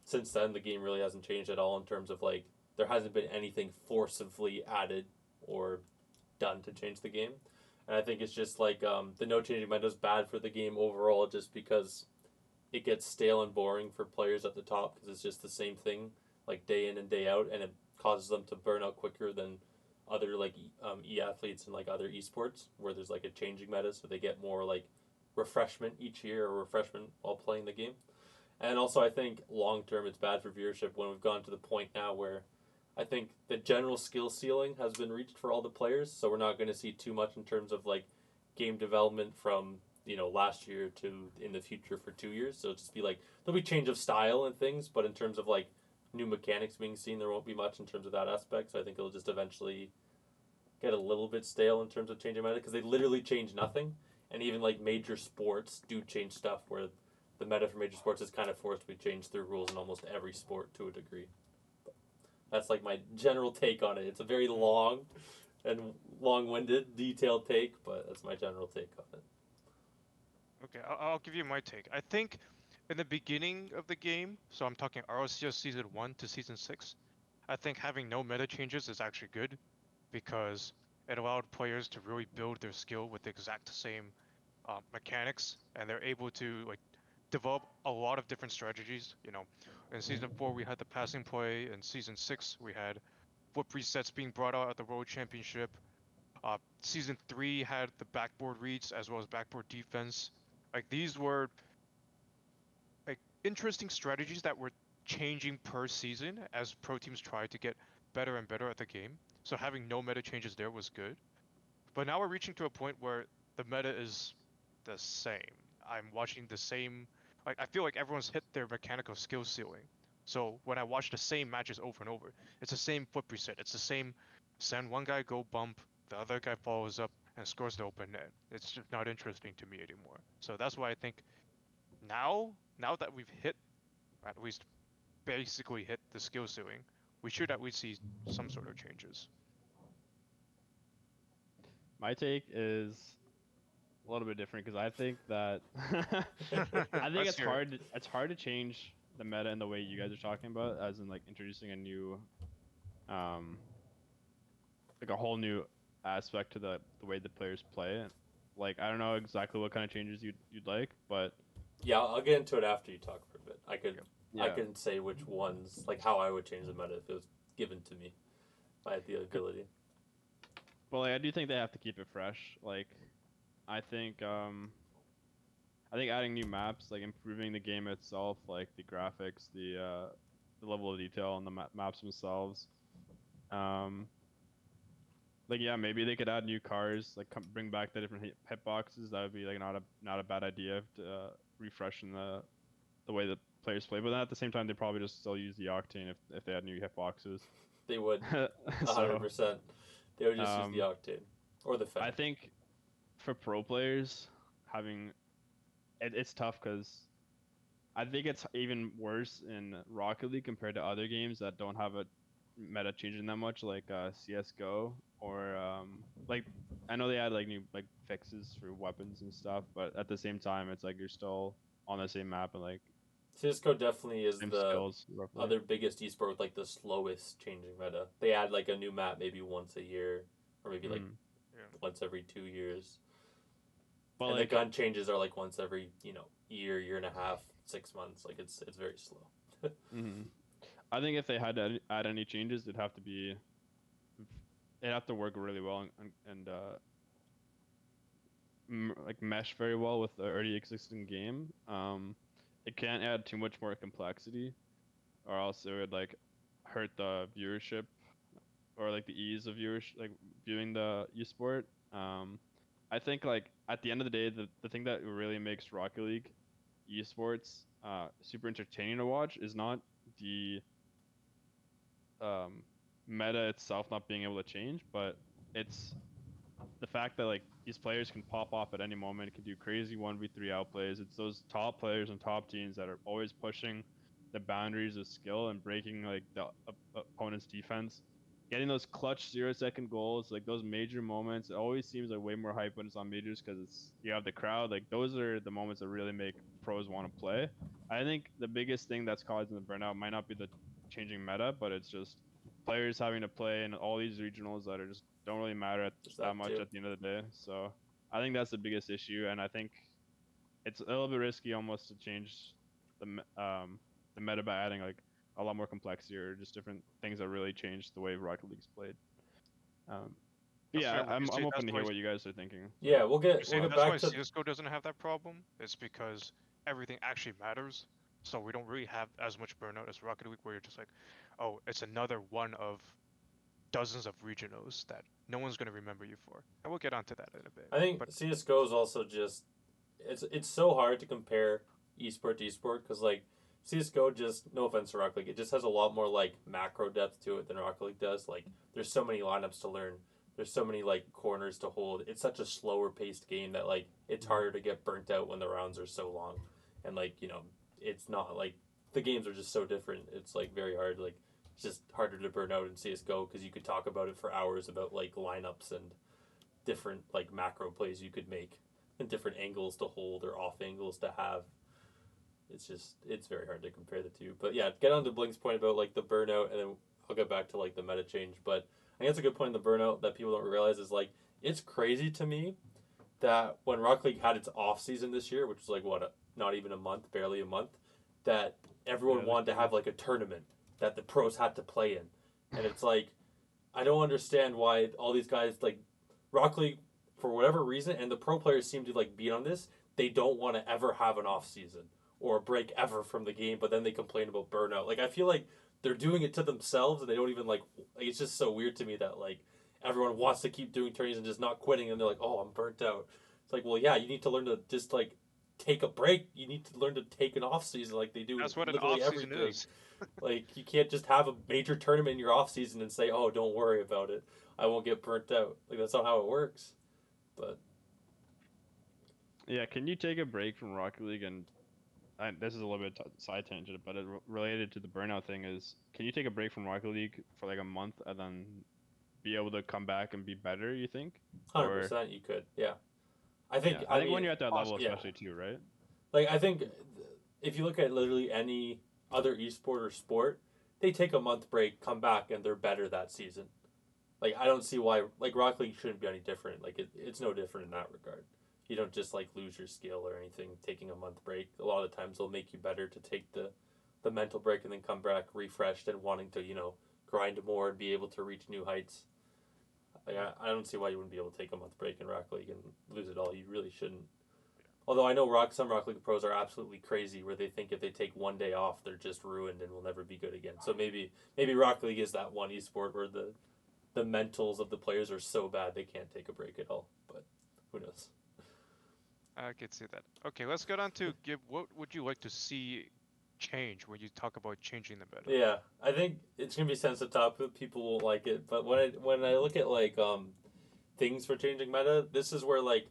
Since then, the game really hasn't changed at all in terms of like there hasn't been anything forcibly added or done to change the game. And I think it's just like the no changing meta is bad for the game overall, just because it gets stale and boring for players at the top because it's just the same thing like day in and day out, and it causes them to burn out quicker than other like e-athletes and like other esports where there's like a changing meta, so they get more like refreshment each year or refreshment while playing the game. And also, I think long term it's bad for viewership when we've gone to the point now where I think the general skill ceiling has been reached for all the players, so we're not going to see too much in terms of like game development from last year to in the future for 2 years. So it'll just be like there'll be change of style and things, but in terms of like new mechanics being seen, there won't be much in terms of that aspect. So I think it'll just eventually get a little bit stale in terms of changing meta because they literally change nothing, and even like major sports do change stuff where the meta for major sports is kind of forced to be changed through rules in almost every sport to a degree. That's like my general take on it. It's a very long and long-winded, detailed take, but that's my general take on it. Okay, I'll give you my take. I think in the beginning of the game, so I'm talking RLCS Season 1 to Season 6, I think having no meta changes is actually good because it allowed players to really build their skill with the exact same mechanics, and they're able to like develop a lot of different strategies. In Season 4 we had the passing play, in Season 6 we had flip resets being brought out at the World Championship. Season 3 had the backboard reads as well as backboard defense. Like these were like interesting strategies that were changing per season as pro teams tried to get better and better at the game. So having no meta changes there was good. But now we're reaching to a point where the meta is the same. I'm watching the same. Like I feel like everyone's hit their mechanical skill ceiling. So when I watch the same matches over and over, it's the same flip reset. It's the same send one guy go bump, the other guy follows up and scores the open net. It's just not interesting to me anymore. So that's why I think now that we've hit, at least basically hit the skill ceiling, we should at least see some sort of changes. my take is a little bit different because I think that I think Let's it's hear it. hard. It's hard to change the meta in the way you guys are talking about, as in like introducing a new, um, like a whole new aspect to the way the players play. Like I don't know exactly what kind of changes you'd like, but Yeah, I'll get into it after you talk for a bit. I yeah. can say which ones, like how I would change the meta if it was given to me. If I had the ability. Well, like, I do think they have to keep it fresh. Like I think I think adding new maps, like improving the game itself, like the graphics, the level of detail on the maps themselves. Um, like yeah, maybe they could add new cars, like bring back the different hitboxes. That would be like not a bad idea to refreshing the way that players play. But then at the same time, they probably just still use the Octane if they had new hitboxes. They would, So 100%. They would just use the um, Octane or the Fennec. I think for pro players having it's tough because I think it's even worse in Rocket League compared to other games that don't have a meta changing that much, like CS:GO or like I know they had like new like fixes for weapons and stuff, but at the same time, it's like you're still on the same map and like Cisco definitely is same the skills roughly. other biggest esport with like the slowest changing meta. They add like a new map maybe once a year, or maybe like Yeah. once every 2 years. But And like the gun changes are like once every year and a half, 6 months. Like it's very slow. mhm. I think if they had to add any changes, it'd have to work really well and like mesh very well with the already existing game. It can't add too much more complexity, or else it would like hurt the viewership or like the ease of viewers like viewing the esport. I think like at the end of the day, the thing that really makes Rocket League esports super entertaining to watch is not the um, meta itself not being able to change, but it's the fact that like these players can pop off at any moment, can do crazy 1v3 outplays. It's those top players and top teams that are always pushing the boundaries of skill and breaking like the opponent's defense. Getting those clutch 0-second goals, like those major moments, it always seems like way more hype when it's on majors because it's you have the crowd. Like those are the moments that really make pros want to play. I think the biggest thing that's causing the burnout might not be the changing meta, but it's just players having to play in all these regionals that are just don't really matter Just that much too. at the end of the day. So I think that's the biggest issue, and I think it's a little bit risky almost to change the meta by adding like a lot more complexity or just different things that really change the way Rocket League's played. That's Yeah, fair. You I'm see, open to hear what you guys are thinking. Yeah, we'll you get see, we'll get that's why back to CS:GO doesn't have that problem. It's because everything actually matters. So we don't really have as much burnout as Rocket League, where you're just like, oh, it's another one of dozens of regionals that no one's gonna remember you for. And we'll get onto that in a bit. I think But CS:GO is also just it's so hard to compare esport to esport because like CS:GO just no offense to Rocket League, it just has a lot more like macro depth to it than Rocket League does. Like there's so many lineups to learn. There's so many like corners to hold. It's such a slower paced game that like it's harder to get burnt out when the rounds are so long, and like it's not like the games are just so different. It's like very hard. Like it's just harder to burn out in CS:GO because you could talk about it for hours about like lineups and different like macro plays you could make and different angles to hold or off angles to have. It's very hard to compare the two. But yeah, get on to Blink's point about like the burnout, and then I'll get back to like the meta change. But I think that's a good point. The burnout that people don't realize is like it's crazy to me that when Rocket League had its off season this year, which was like not even a month, barely a month, that everyone Yeah, wanted to have like a tournament that the pros had to play in, and it's like I don't understand why all these guys like Rocket League for whatever reason, and the pro players seem to like be on this. They don't want to ever have an off season or a break ever from the game, but then they complain about burnout. Like I feel like they're doing it to themselves, and they don't even like. It's just so weird to me that like everyone wants to keep doing tourneys and just not quitting, and they're like, "Oh, I'm burnt out." It's like, well, yeah, you need to learn to just like take a break. You need to learn to take an off season, like they do that's what an literally off season everything. is. Like you can't just have a major tournament in your off season and say, "Oh, don't worry about it. I won't get burnt out." Like that's not how it works. But Yeah, can you take a break from Rocket League and this is a little bit side tangent, but it related to the burnout thing is, can you take a break from Rocket League for like a month and then be able to come back and be better? You think? Or 100%, you could. Yeah, I think. yeah, I I think when mean, you're at that level, yeah. especially too, right? Like I think if you look at literally any other esport or sport, they take a month break, come back, and they're better that season. Like I don't see why like Rocket League shouldn't be any different. Like it's no different in that regard. You don't just like lose your skill or anything taking a month break. A lot of the times they'll make you better to take the mental break and then come back refreshed and wanting to grind more and be able to reach new heights. Like, I don't see why you wouldn't be able to take a month break in Rocket League and lose it all. You really shouldn't. Although I know some Rocket League pros are absolutely crazy, where they think if they take one day off, they're just ruined and will never be good again. So maybe Rocket League is that one esport where the mentals of the players are so bad they can't take a break at all. But who knows? I could see that. Okay, let's get on to what would you like to see change when you talk about changing the meta? Yeah, I think it's gonna be sensitive topic. People won't like it, but when I look at like things for changing meta, this is where like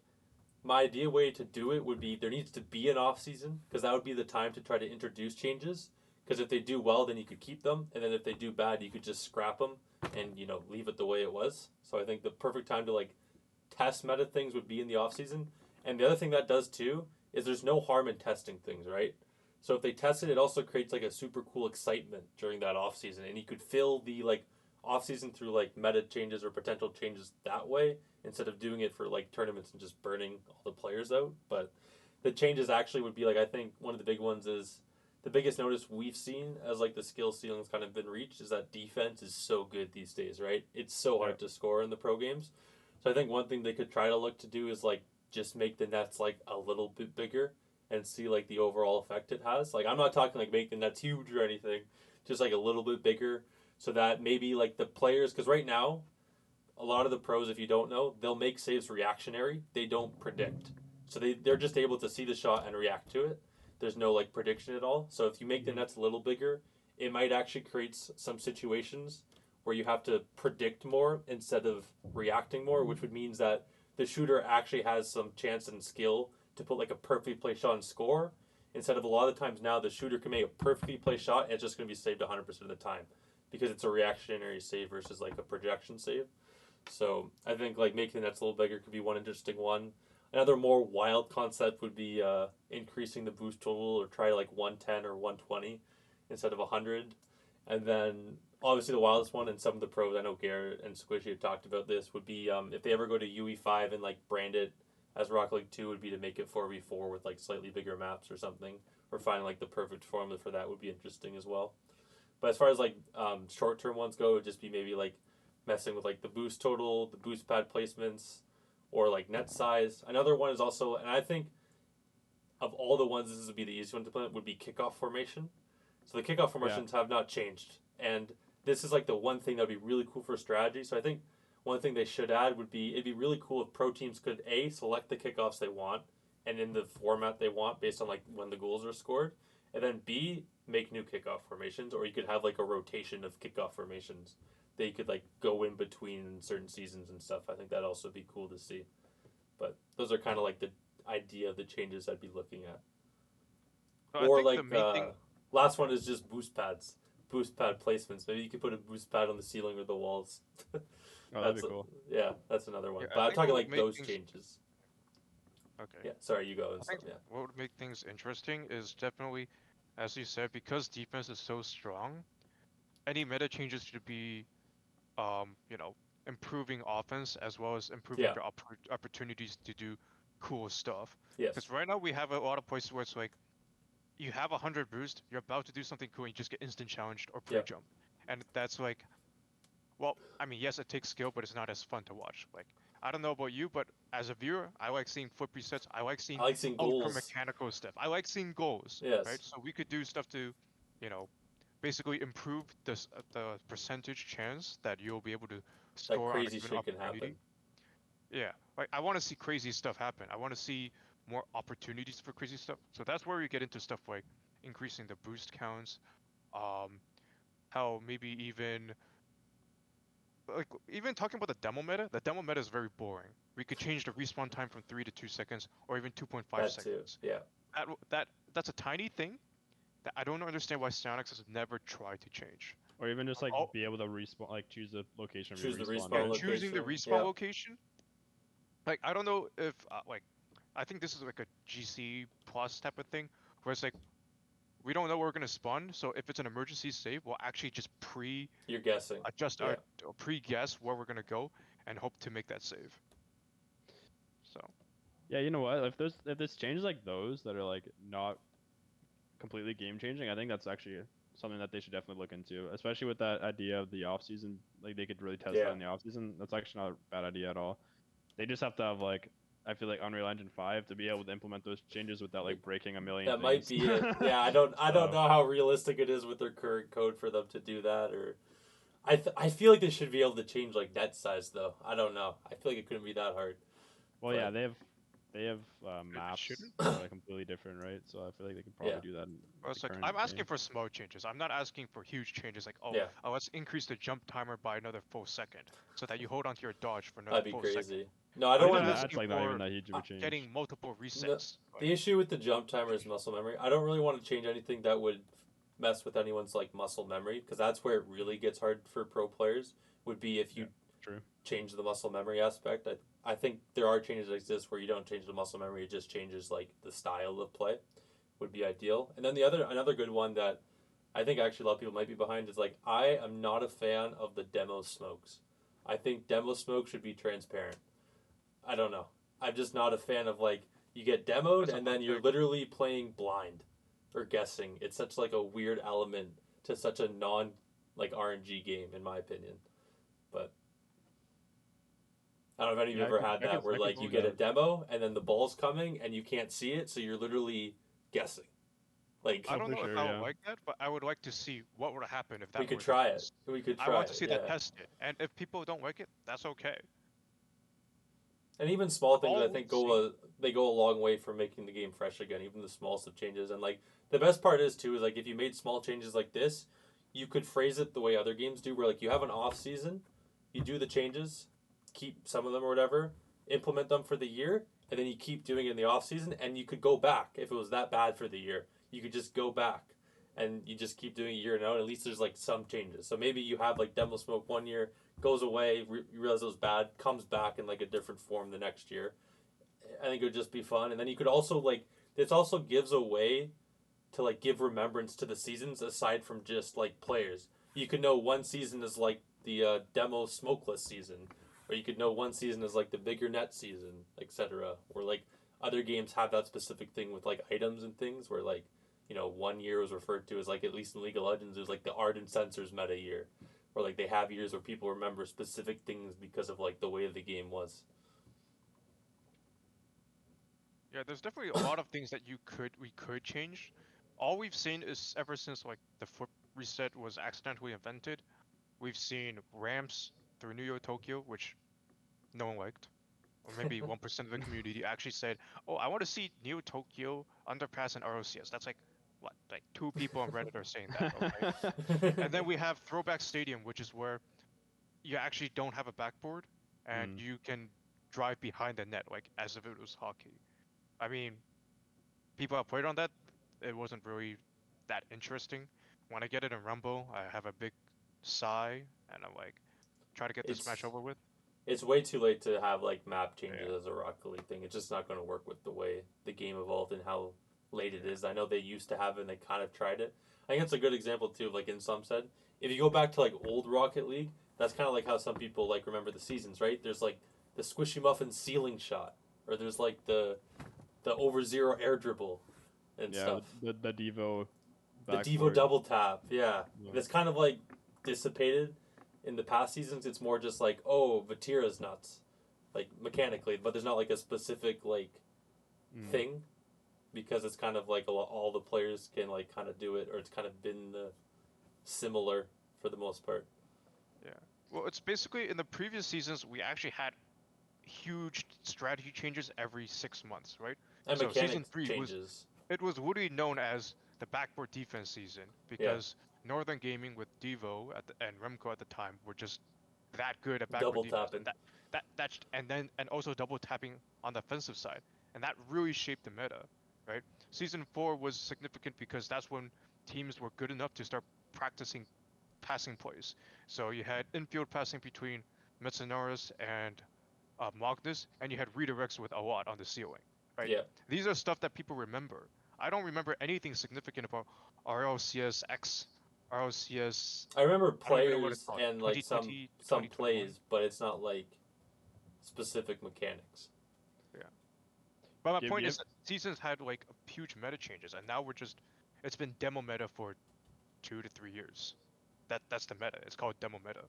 my idea way to do it would be there needs to be an off season because that would be the time to try to introduce changes. Because if they do well, then you could keep them, and then if they do bad, you could just scrap them and leave it the way it was. So I think the perfect time to like test meta things would be in the off season. And the other thing that does too is there's no harm in testing things, right? So if they test it, it also creates like a super cool excitement during that off season, and you could fill the like off season through like meta changes or potential changes that way instead of doing it for like tournaments and just burning all the players out. But the changes actually would be like I think one of the big ones is the biggest notice we've seen as like the skill ceiling's kind of been reached is that defense is so good these days, right? It's so hard to score in the pro games. So I think one thing they could try to look to do is like just make the nets like a little bit bigger and see like the overall effect it has. Like I'm not talking like make the nets huge or anything, just like a little bit bigger so that maybe like the players, because right now a lot of the pros, if you don't know, they'll make saves reactionary. They don't predict. So they're just able to see the shot and react to it. There's no like prediction at all. So if you make the nets a little bigger, it might actually create some situations where you have to predict more instead of reacting more, which would means that the shooter actually has some chance and skill to put like a perfectly placed shot and score. Instead of a lot of the times now, the shooter can make a perfectly placed shot and it's just going to be saved 100% of the time because it's a reactionary save versus like a projection save. So I think like making the nets a little bigger could be one interesting one. Another more wild concept would be increasing the boost total or try like 110 or 120 instead of 100. And then obviously the wildest one, and some of the pros, I know Garrett and Squishy have talked about this, would be if they ever go to UE5 and like brand it as Rocket League 2, would be to make it 4v4 with like slightly bigger maps or something, or find like the perfect formula for that would be interesting as well. But as far as like short term ones go, it would just be maybe like messing with like the boost total, the boost pad placements, or like net size. Another one is also, and I think of all the ones, this would be the easy one to implement, would be kickoff formation. So the kickoff formations have not changed, and this is like the one thing that would be really cool for strategy. So I think one thing they should add would be it'd be really cool if pro teams could A, select the kickoffs they want and in the format they want based on like when the goals are scored, and then B, make new kickoff formations, or you could have like a rotation of kickoff formations that you could like go in between certain seasons and stuff. I think that'd also be cool to see. But those are kind of like the idea of the changes I'd be looking at. So Or I think like the main thing. last one is just boost pads, boost pad placements. Maybe you could put a boost pad on the ceiling or the walls. Oh, that'd be cool. Yeah, that's another one. Yeah, But I I'm think talking what like would make those things changes. okay. Yeah, sorry, you go I and think stuff. Yeah, what would make things interesting is definitely, as you said, because defense is so strong, any meta changes should be, you know, improving offense as well as improving yeah, the opportunities to do cool stuff. yes, Because right now we have a lot of places where it's like you have 100 boost, you're about to do something cool, and you just get instant challenged or yep. pre-jump, and that's like, well, I mean, yes, it takes skill, but it's not as fun to watch. Like, I don't know about you, but as a viewer, I like seeing flip resets. I like seeing I like seeing ultra goals. mechanical stuff. I like seeing goals, right? Yes, So we could do stuff to, you know, basically improve the percentage chance that you'll be able to that score on a crazy given shit can happen. opportunity. Yeah, like I want to see crazy stuff happen. I want to see more opportunities for crazy stuff. So that's where we get into stuff like increasing the boost counts, um, how maybe even like even talking about the demo meta is very boring. We could change the respawn time from 3 to 2 seconds, or even 2.5 That too. seconds. Yeah, That's a tiny thing that I don't understand why Psyonix has never tried to change. Or even just like Oh, be able to respawn, like choose the location of your choose the respawn, yeah, respawn right? choosing the location. respawn Yeah, location. Like I don't know if like I think this is like a GC plus type of thing, where it's like we don't know where we're gonna spawn, so if it's an emergency save, we'll actually just you're guessing. adjust Yeah, our pre-guess where we're gonna go and hope to make that save. So. Yeah, you know what? If there's changes like those that are like not completely game changing, I think that's actually something that they should definitely look into, especially with that idea of the off season. Like they could really test that yeah. in the off season. That's actually not a bad idea at all. They just have to have like I feel like Unreal Engine 5 to be able to implement those changes without like breaking a million That might things. be it. Yeah, I don't So, know how realistic it is with their current code for them to do that. Or I feel like they should be able to change like net size though. I don't know. I feel like it couldn't be that hard. well, yeah, But they have Maybe it maps shouldn't. that are like, completely different, right? So I feel like they could probably yeah, do that in Well, the it's like current I'm asking game. for small changes. I'm not asking for huge changes. Like, yeah, let's increase the jump timer by another full second, so that you hold onto your dodge for another that'd be full second. crazy. No, I I'm don't not Even want to. that's asking like not even for that huge of a change. getting multiple No, resets. the issue with the jump timer is muscle memory. I don't really want to change anything that would mess with anyone's like muscle memory because that's where it really gets hard for pro players. Would be if Yeah, you true. change the muscle memory aspect. I think there are changes that exist where you don't change the muscle memory; it just changes like the style of play. Would be ideal. And then another good one that I think actually a lot of people might be behind is like I am not a fan of the demo smokes. I think demo smoke should be transparent. I don't know. I'm just not a fan of like you get demoed That's a and hot then you're take. literally playing blind or guessing. It's such like a weird element to such a non like RNG game in my opinion. But I don't know if any of you Yeah, ever had that where I could like you see Oh get yeah. a that. demo and then the ball's coming and you can't see it, so you're literally guessing. Like I Oh, don't for know if sure, I would yeah. like that, but I would like to see what would happen if we that could were the try it. case. We could I try want to it. see that Yeah. tested, and if people don't like it, that's okay. And even small things I All we've think seen. they go a long way for making the game fresh again. Even the smallest of changes, and like the best part is too is like if you made small changes like this, you could phrase it the way other games do, where like you have an off season, you do the changes, keep some of them or whatever, implement them for the year, and then you keep doing it in the off season, and you could go back if it was that bad for the year. You could just go back, and you just keep doing it year and out. At least there's like some changes. So maybe you have like demo smoke one year, goes away, you realize it was bad, comes back in like a different form the next year. I think it would just be fun, and then you could also like this also gives a way to like give remembrance to the seasons aside from just like players. You could know one season is like the demo smokeless season, or you could know one season is like the bigger net season, etc. Or like other games have that specific thing with like items and things where like one year was referred to as like at least in League of Legends there's like the Ardent Sensors meta year, or like they have years where people remember specific things because of like the way the game was. Yeah, there's definitely a lot of things that we could change. All we've seen is ever since like the foot reset was accidentally invented, we've seen ramps through New York, Tokyo, which no one liked, or maybe 1% of the community actually said, "Oh, I want to see Neo Tokyo underpass and ROCS." That's like what, like two people on Reddit are saying that. Okay, and then we have Throwback Stadium, which is where you actually don't have a backboard and Mm. you can drive behind the net like as if it was hockey. I mean, people have played on that. It wasn't really that interesting. When I get it in Rumble, I have a big sigh and I'm like, try to get this match it's over with. it's way too late to have like map changes Yeah, as a Rocket League thing. It's just not going to work with the way the game evolved and how late it yeah. is. I know they used to have it and they kind of tried it. I think it's a good example too of like in some said. If you go back to like old Rocket League, that's kind of like how some people like remember the seasons, right? There's like the squishy muffin ceiling shot, or there's like the over zero air dribble and Yeah, stuff. the Devo The Devo backboard. double tap, yeah. Yeah. It's kind of like dissipated in the past seasons. It's more just like, oh, Vatira's nuts, like mechanically, but there's not like a specific like Mm. thing because it's kind of like all the players can like kind of do it, or it's kind of been similar for the most part. Yeah. Well, it's basically in the previous seasons we actually had huge strategy changes every 6 months, right? And So season mechanics three was changes. it was literally known as the backboard defense season Yeah, because Northern Gaming with Devo and Remco at the time were just that good at backboard double defense, tapping. and and also double tapping on the offensive side, and that really shaped the meta, right? Season four was significant because that's when teams were good enough to start practicing passing plays. So you had infield passing between Metsunaris and Magnus, and you had redirects with a lot on the ceiling, right? Yeah, These are stuff that people remember. I don't remember anything significant about RLCS X, RLCS. I remember I don't even know what it's players called. and like 2020, some 2021. plays, but it's not like specific mechanics. Yeah. But my Give point you is that seasons had like huge meta changes, and now it's been demo meta for 2 to 3 years. That's the meta. It's called demo meta.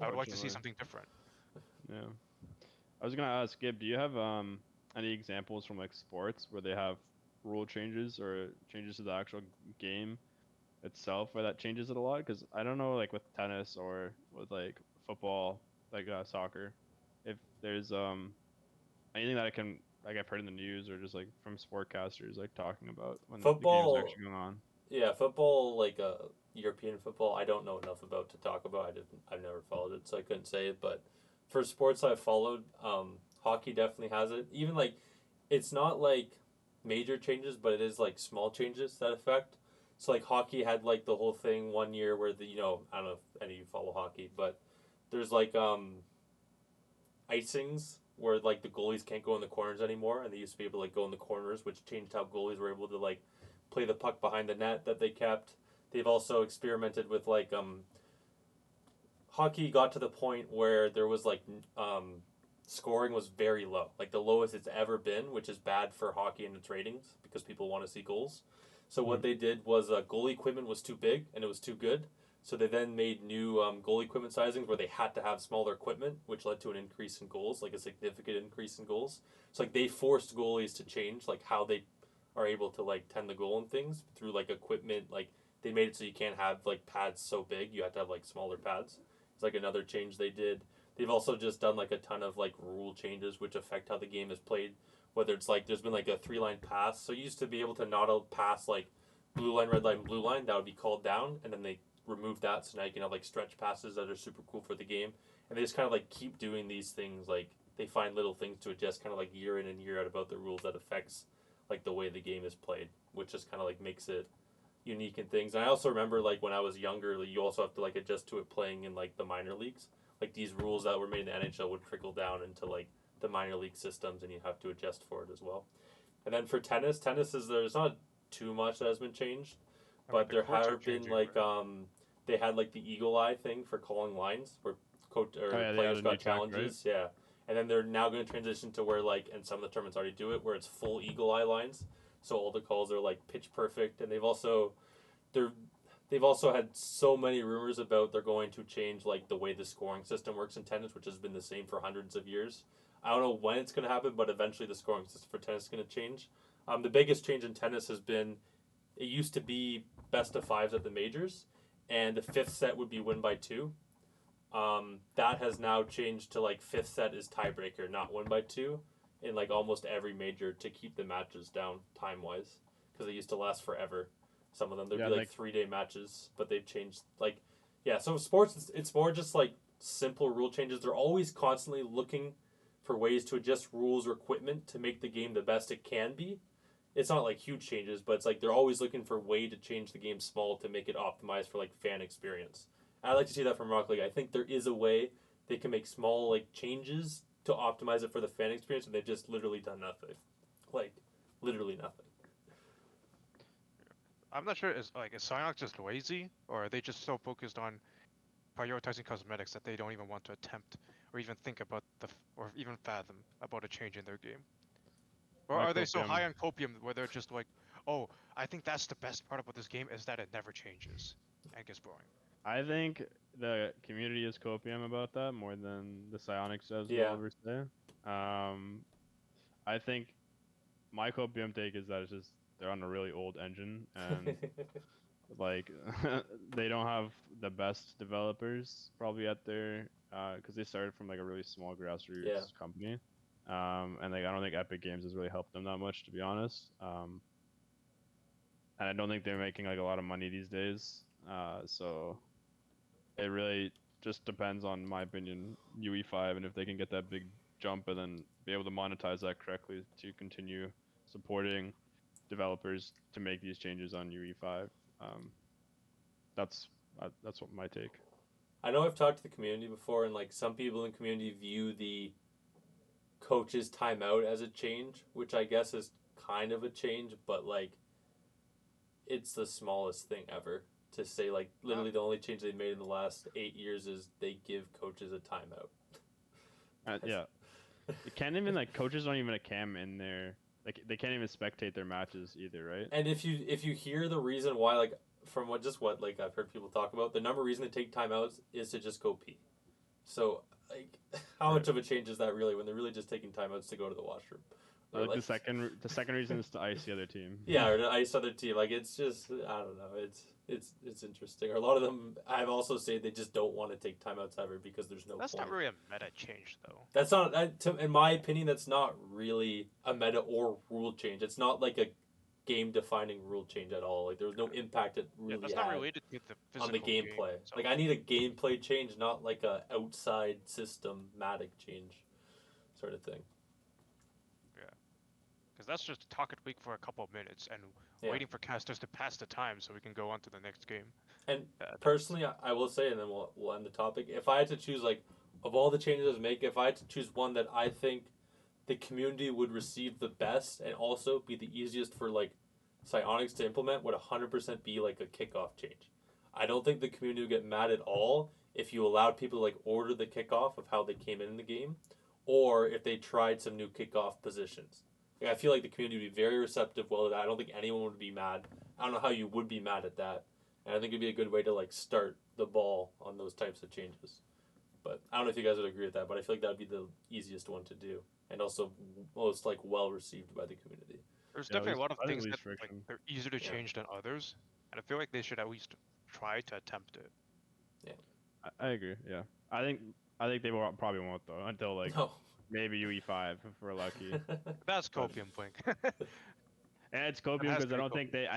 I would like to see unfortunately. something different. Yeah. I was gonna ask Gib, do you have any examples from like sports where they have rule changes or changes to the actual game itself where that changes it a lot? Because I don't know, like with tennis or with like football, like soccer, if there's anything that I can like I've heard in the news or just like from sportcasters like talking about when the game's Football, actually going on. yeah, football like European football. I don't know enough about to talk about. I've never followed it, so I couldn't say it. But for sports I've followed, hockey definitely has it. Even like it's not like major changes, but it is like small changes that affect. So like hockey had like the whole thing one year where the I don't know if any of you follow hockey, but there's like icings where like the goalies can't go in the corners anymore, and they used to be able to like go in the corners, which changed how goalies were able to like play the puck behind the net that they kept. They've also experimented with like hockey got to the point where there was like scoring was very low, like the lowest it's ever been, which is bad for hockey and its ratings because people want to see goals. So what Mm. they did was goalie equipment was too big and it was too good. So they then made new goal equipment sizings where they had to have smaller equipment, which led to an increase in goals, like a significant increase in goals. So like they forced goalies to change like how they are able to like tend the goal and things through like equipment. Like they made it so you can't have like pads so big. You have to have like smaller pads. It's like another change they did. They've also just done like a ton of like rule changes which affect how the game is played. Whether it's like there's been like a 3-line pass. So you used to be able to not pass like blue line, red line, blue line. That would be called down, and then they removed that. So now you can have like stretch passes that are super cool for the game. And they just kind of like keep doing these things. Like they find little things to adjust kind of like year in and year out about the rules that affects like the way the game is played, which just kind of like makes it unique and things. And I also remember like when I was younger, like, you also have to like adjust to it playing in like the minor leagues. Like these rules that were made in the NHL would trickle down into like the minor league systems, and you have to adjust for it as well. And then for tennis is there's not too much that has been changed, but there have been like they had like the eagle eye thing for calling lines where players got challenges, right? Yeah. And then they're now going to transition to where like, and some of the tournaments already do it, where it's full eagle eye lines, so all the calls are like pitch perfect. And they've also had so many rumors about they're going to change like the way the scoring system works in tennis, which has been the same for hundreds of years. I don't know when it's going to happen, but eventually the scoring system for tennis is going to change. The biggest change in tennis has been, it used to be best of fives at the majors, and the fifth set would be win by 2. That has now changed to like fifth set is tiebreaker, not win by 2, in like almost every major to keep the matches down time wise, because they used to last forever. Some of them there'd be like 3-day matches, but they've changed like So sports, it's more just like simple rule changes. They're always constantly looking for ways to adjust rules or equipment to make the game the best it can be. It's not like huge changes, but it's like they're always looking for a way to change the game small to make it optimized for like fan experience. I like to see that from Rocket League. I think there is a way they can make small like changes to optimize it for the fan experience, and they've just literally done nothing. Like literally nothing. I'm not sure, is Psyonix just lazy, or are they just so focused on prioritizing cosmetics that they don't even want to attempt or even think about or even fathom about a change in their game? Or are they so high on copium where they're just like, oh, I think that's the best part about this game is that it never changes and gets boring? I think the community is copium about that more than the Psyonix does will ever say. I think my copium take is that it's just they're on a really old engine, and like they don't have the best developers probably at their because they started from like a really small grassroots company, and like I don't think Epic Games has really helped them that much, to be honest. And I don't think they're making like a lot of money these days, so it really just depends on, my opinion, UE5, and if they can get that big jump and then be able to monetize that correctly to continue supporting developers to make these changes on UE5. That's what my take. I know I've talked to the community before, and like some people in the community view the coach's timeout as a change, which I guess is kind of a change, but like it's the smallest thing ever to say. Like literally the only change they've made in the last 8 years is they give coaches a timeout. Yeah. It can't even like coaches don't even a cam in there. Like they can't even spectate their matches either, right? And if you hear the reason why, like from what like I've heard people talk about, the number reason they take timeouts is to just go pee. So like how much of a change is that really when they're really just taking timeouts to go to the washroom? Like the second reason is to ice the other team. Yeah, or to ice other team. Like it's just I don't know. It's interesting. Or a lot of them, I've also said they just don't want to take timeouts ever because there's no. That's point. Not really a meta change though. That's not, in my opinion, that's not really a meta or rule change. It's not like a game-defining rule change at all. Like there was no impact it really that's had not related to the physical on the gameplay. Game, so. Like I need a gameplay change, not like a outside systematic change, sort of thing. Because that's just talk it week for a couple of minutes and waiting for casters to pass the time so we can go on to the next game. And personally, I will say, and then we'll end the topic. If I had to choose, like, of all the changes I make, if I had to choose one that I think the community would receive the best and also be the easiest for, like, Psyonix to implement, would 100% be, like, a kickoff change. I don't think the community would get mad at all if you allowed people to, like, order the kickoff of how they came in the game, or if they tried some new kickoff positions. Like, I feel like the community would be very receptive to that. I don't think anyone would be mad. I don't know how you would be mad at that. And I think it'd be a good way to like start the ball on those types of changes. But I don't know if you guys would agree with that, but I feel like that would be the easiest one to do. And also most like well received by the community. There's Yeah, at definitely a least lot of I think things that least friction. they're easier to Yeah. change than others, and I feel like they should at least try to attempt it. I agree. Yeah, I think they probably won't though until like No. maybe UE5 if we're lucky. That's But copium blink. and it's It copium has because to I be don't think copium. they.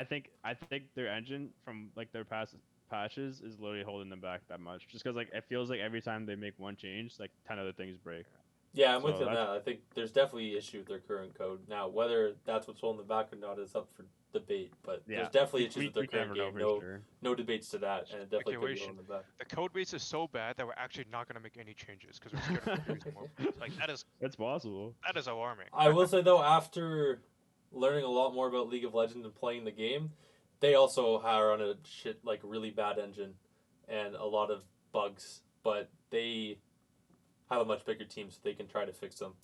I think their engine from like their past patches is literally holding them back that much. Just because like it feels like every time they make one change, like 10 other things break. Yeah, I'm with So you on that's that. I think there's definitely issue with their current code. Now, whether that's what's holding them back or not is up for debate. But yeah. there's definitely issues with their We can never current know game. for sure. No debates to that, and it definitely could be Speculation. holding them back. The code base is so bad that we're actually not gonna make any changes because we're scared of confusing more players. Like It's possible. that is alarming. I will say though, after learning a lot more about League of Legends and playing the game, they also are on a really bad engine and a lot of bugs. But they have a much bigger team, so they can try to fix them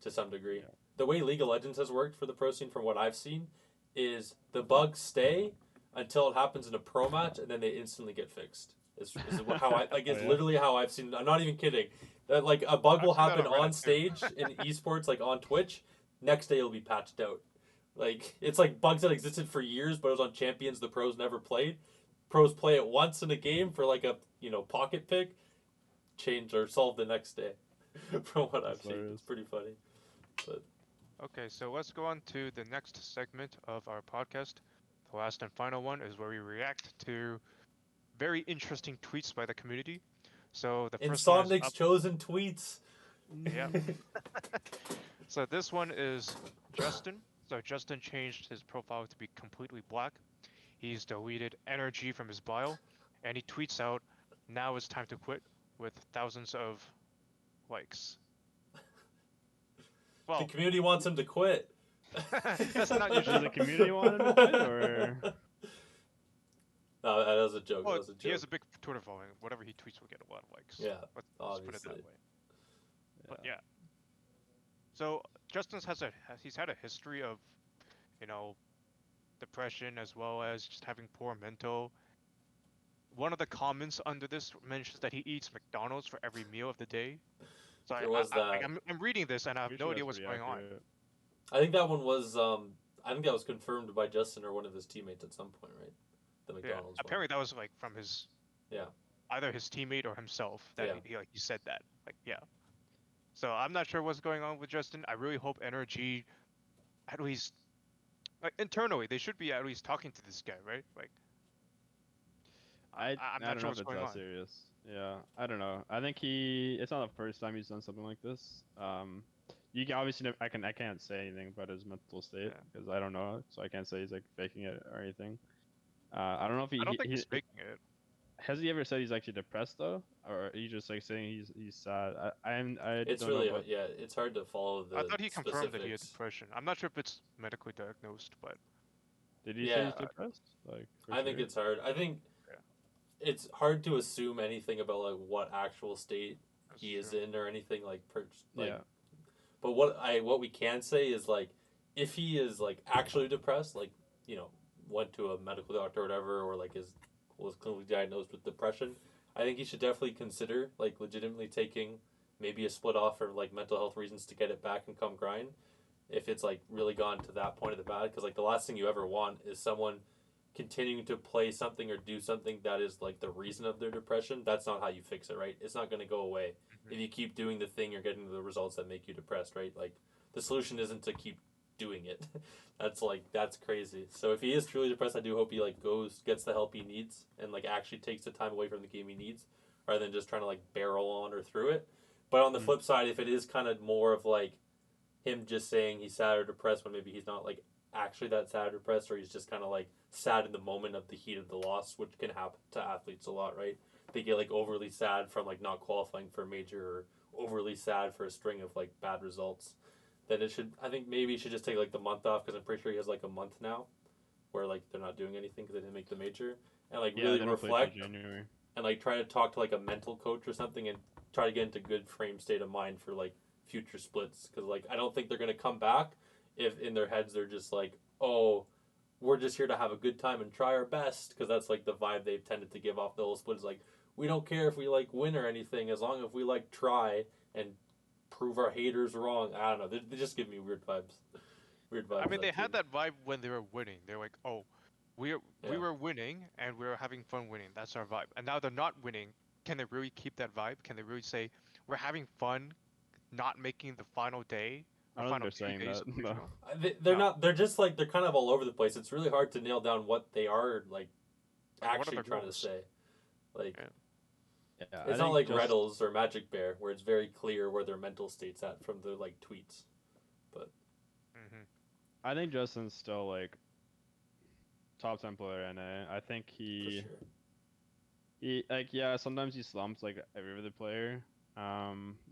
to some degree. Yeah. The way League of Legends has worked for the pro scene, from what I've seen, is the bugs stay until it happens in a pro match, and then they instantly get fixed. Is how I like. It's Oh, yeah? literally how I've seen. I'm not even kidding. That like a bug I've will seen that happen on Reddit, on too. stage in esports, like on Twitch. Next day it'll be patched out. Like it's like bugs that existed for years, but it was on champions the pros never played. Pros play it once in a game for like a pocket pick, change or solve the next day. From what I've That's seen, hilarious. it's pretty funny. But Okay, so let's go on to the next segment of our podcast. The last and final one is where we react to very interesting tweets by the community. So the first one is Insomnix up. chosen tweets. Yeah. So this one is Justin. So Justin changed his profile to be completely black. He's deleted energy from his bio, and he tweets out, "Now it's time to quit," with thousands of likes. The Well, community wants him to quit. that's not Does usually. the community want him to quit, or No, that was a joke. Well, That was a he has joke. a big Twitter following. Whatever he tweets will get a lot of likes. Yeah, Let's put it that obviously. way. But yeah. So Justin's he's had a history of, you know, depression as well as just having poor mental. One of the comments under this mentions that he eats McDonald's for every meal of the day. So There was that. I'm reading this and I have Pretty no sure idea that's what's pretty going on. accurate. I think that one was. I think that was confirmed by Justin or one of his teammates at some point, right? The Yeah. McDonald's one. Apparently that was like from his. Yeah. Either his teammate or himself that Yeah. he said that. Like yeah. So I'm not sure what's going on with Justin. I really hope NRG, at least, like internally, they should be at least talking to this guy, right? Like, I'm I not don't sure know what's if it's going that on. serious. Yeah, I don't know. I think it's not the first time he's done something like this. You can obviously I can't say anything about his mental state Yeah. because I don't know, so I can't say he's like faking it or anything. I don't know if I don't think he's faking it. has he ever said he's actually depressed though, or he's just like saying he's sad. I It's don't really know about, It's hard to follow the. I thought he confirmed that he had specifics. depression. I'm not sure if it's medically diagnosed, but did he say he's Yeah. depressed? Like for I think sure? it's hard. I think Yeah. it's hard to assume anything about like what actual state that's he is true. in or anything like Yeah. But what we can say is like if he is like actually depressed, like went to a medical doctor or whatever, or like was clinically diagnosed with depression, I think he should definitely consider like legitimately taking maybe a split off for like mental health reasons to get it back and come grind. If it's like really gone to that point of the bad, because like the last thing you ever want is someone continuing to play something or do something that is like the reason of their depression. That's not how you fix it, right? It's not going to go away. Mhm. If you keep doing the thing, you're getting the results that make you depressed, right? Like the solution isn't to keep doing it. That's crazy. So if he is truly depressed, I do hope he like gets the help he needs and like actually takes the time away from the game he needs, rather than just trying to like barrel on or through it. But on the flip side, if it is kind of more of like him just saying he's sad or depressed when maybe he's not like actually that sad or depressed, or he's just kind of like sad in the moment of the heat of the loss, which can happen to athletes a lot, right? They get like overly sad from like not qualifying for a major, or overly sad for a string of like bad results. Then I think maybe he should just take like the month off, because I'm pretty sure he has like a month now where like they're not doing anything because they didn't make the major, and like Yeah, really they don't play reflect till January. and like try to talk to like a mental coach or something and try to get into good frame state of mind for like future splits, because like I don't think they're gonna come back if in their heads they're just like, oh, we're just here to have a good time and try our best, because that's like the vibe they've tended to give off the whole split is like, we don't care if we like win or anything as long as we like try and prove our haters wrong. I don't know, they just give me weird vibes. weird vibes. I mean, that they had team. that vibe when they were winning. They're like, oh, we Yeah. were winning and we were having fun winning. That's our vibe. And now they're not winning. Can they really keep that vibe? Can they really say we're having fun, not making the final day I or don't think final they're two saying days that. of the No. regional? They're No. not. They're just like they're kind of all over the place. It's really hard to nail down what they are like Like, what are actually their trying to goals? say. Like Yeah. Yeah, I it's not think like just Reddles or Magic Bear where it's very clear where their mental state's at from the like tweets. But Hmm. I think Justin's still like top 10 player NA. I think for sure. he like yeah, sometimes he slumps like every other player.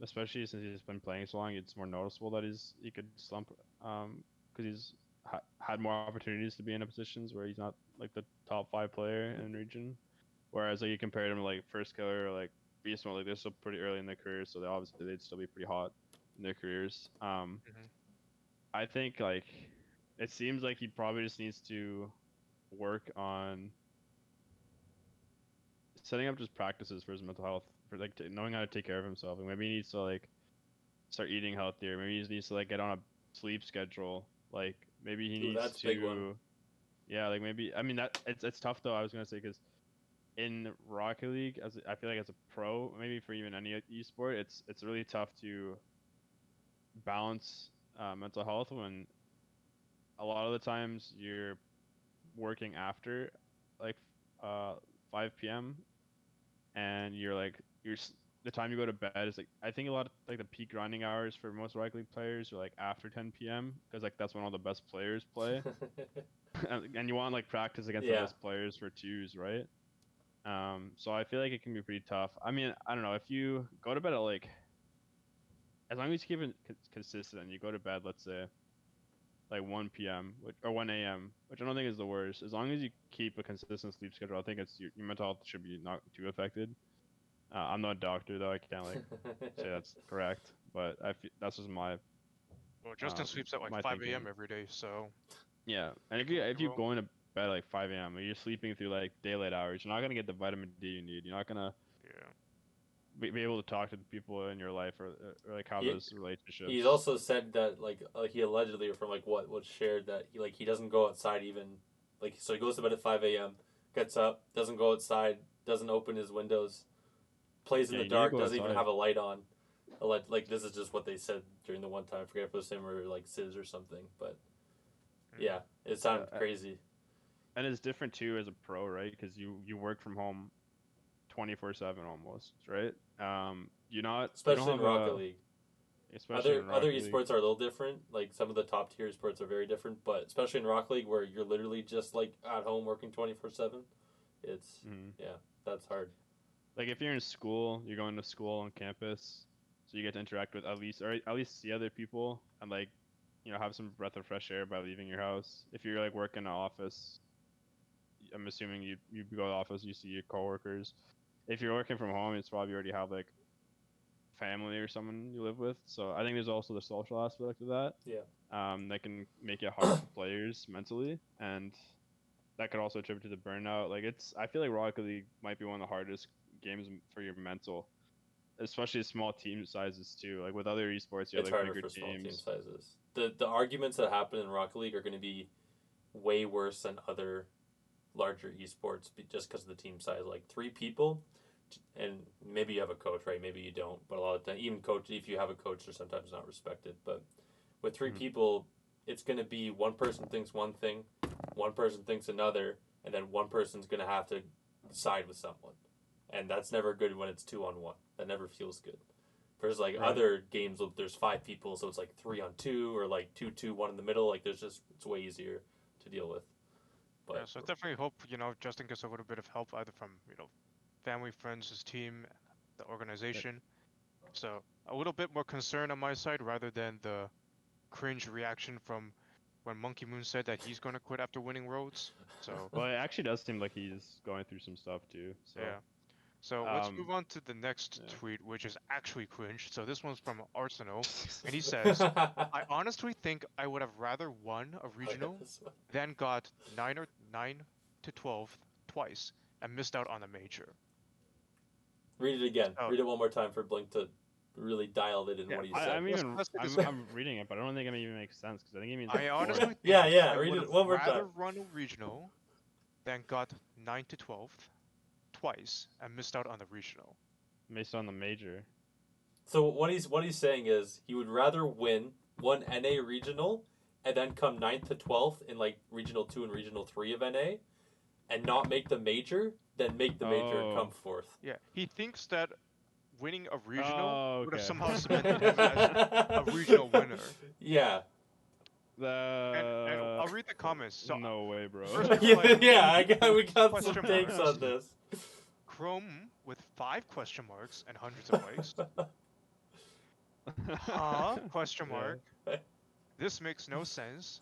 Especially since he's been playing so long, it's more noticeable that he could slump because he's had more opportunities to be in a positions where he's not like the top 5 player in the region. Whereas like you compare him to like First Killer or like Beast Mode, like they're still pretty early in their careers, so they obviously they'd still be pretty hot in their careers. Hmm. I think like it seems like he probably just needs to work on setting up just practices for his mental health, for like knowing how to take care of himself. And maybe he needs to like start eating healthier. Maybe he just needs to like get on a sleep schedule. Like maybe he Ooh, needs that's a big one. to, yeah, like maybe I mean that it's tough though. I was gonna say because in Rocket League, as I feel like as a pro, maybe for even any esport, it's really tough to balance mental health when a lot of the times you're working after like uh 5 p.m. and you're like the time you go to bed is like I think a lot of like the peak grinding hours for most Rocket League players are like after 10 p.m. because like that's when all the best players play and you want like practice against the Yeah. best players for twos, right? So I feel like it can be pretty tough. I mean, I don't know if you go to bed at like as long as you keep it consistent and you go to bed, let's say like 1 p.m. Or 1 a.m., which I don't think is the worst. As long as you keep a consistent sleep schedule, I think it's your mental health should be not too affected. I'm not a doctor though. I can't like say that's correct, but that's just Well, Justin sleeps at like my 5 a.m. thinking. every day, so Yeah, and he if you will. go into bed at like 5 a.m. and you're sleeping through like daylight hours, you're not gonna get the vitamin D you need. You're not gonna Yeah. be able to talk to the people in your life or like have he those he's relationships. also said that like he allegedly from like what was shared that he doesn't go outside even like so he goes to bed at 5 a.m. gets up doesn't go outside doesn't open his windows plays in Yeah, the you need to dark go doesn't even outside. have a light on. Like this is just what they said during the one time. I forget if it was him or like Sis or something, but yeah, Hmm. it sounded Yeah, crazy. and it's different too as a pro, right? Because you work from home 24/7 almost, right? You don't Especially in have Rocket a League. especially Other in other Rocket League. esports are a little different. Like some of the top tier esports are very different, but especially in Rocket League where you're literally just like at home working 24/7, it's Mhm. yeah, that's hard. Like if you're in school, you're going to school on campus, so you get to interact with at least see other people and like have some breath of fresh air by leaving your house. If you're like working in an office, I'm assuming you go to the office, you see your coworkers. If you're working from home, it's probably you already have like family or someone you live with. So I think there's also the social aspect of that. Yeah. That can make it hard for players mentally, and that could also attribute to the burnout. Like I feel like Rocket League might be one of the hardest games for your mental, especially small team sizes too. Like with other esports, you have It's like harder bigger for small team teams. sizes. The arguments that happen in Rocket League are going to be way worse than other larger esports just because of the team size. Like 3 people, and maybe you have a coach, right? Maybe you don't, but a lot of time, even coach, if you have a coach, they're sometimes not respected. But with three Mhm. people, it's going to be one person thinks one thing, one person thinks another, and then one person's going to have to side with someone, and that's never good when it's 2-on-1. That never feels good. Versus like Right. other games, there's 5 people, so it's like 3-on-2 or like 2-2, one in the middle. Like there's just it's way easier to deal with. Yeah, But so I definitely hope, Justin gets a little bit of help either from, family, friends, his team, the Right. organization. So a little bit more concern on my side rather than the cringe reaction from when Monkey Moon said that he's going to quit after winning Worlds. So, Well, it actually does seem like he's going through some stuff too. So, yeah. So let's um, move on to the next yeah. tweet, which is actually cringe. So this one's from Arsenal, and he says, "I honestly think I would have rather won a Oh, yeah, regional this one. than got 9 to 12 twice and missed out on a major." Read it again. So Read it one more time for Blink to. really dialed it in Yeah, what he I, said. I'm even Let's take this- I'm reading it, but I don't think it even makes sense because I think it means I like honestly think Yeah, I read would it have one more rather time. run a regional than got 9 to 12th twice and missed out on the regional. based on the major. So what he's saying is he would rather win one NA regional and then come 9th to 12th in like regional 2 and regional 3 of NA and not make the major than make the major and come 4th. Yeah, he thinks that winning a regional Oh, would have okay. somehow cemented him as a regional winner. Yeah. And I'll read the comments. So no way, bro. first reply, We got some Question takes marks. on this. Chrome with 5 question marks and hundreds of likes. Huh? Question Yeah. mark. This makes no sense.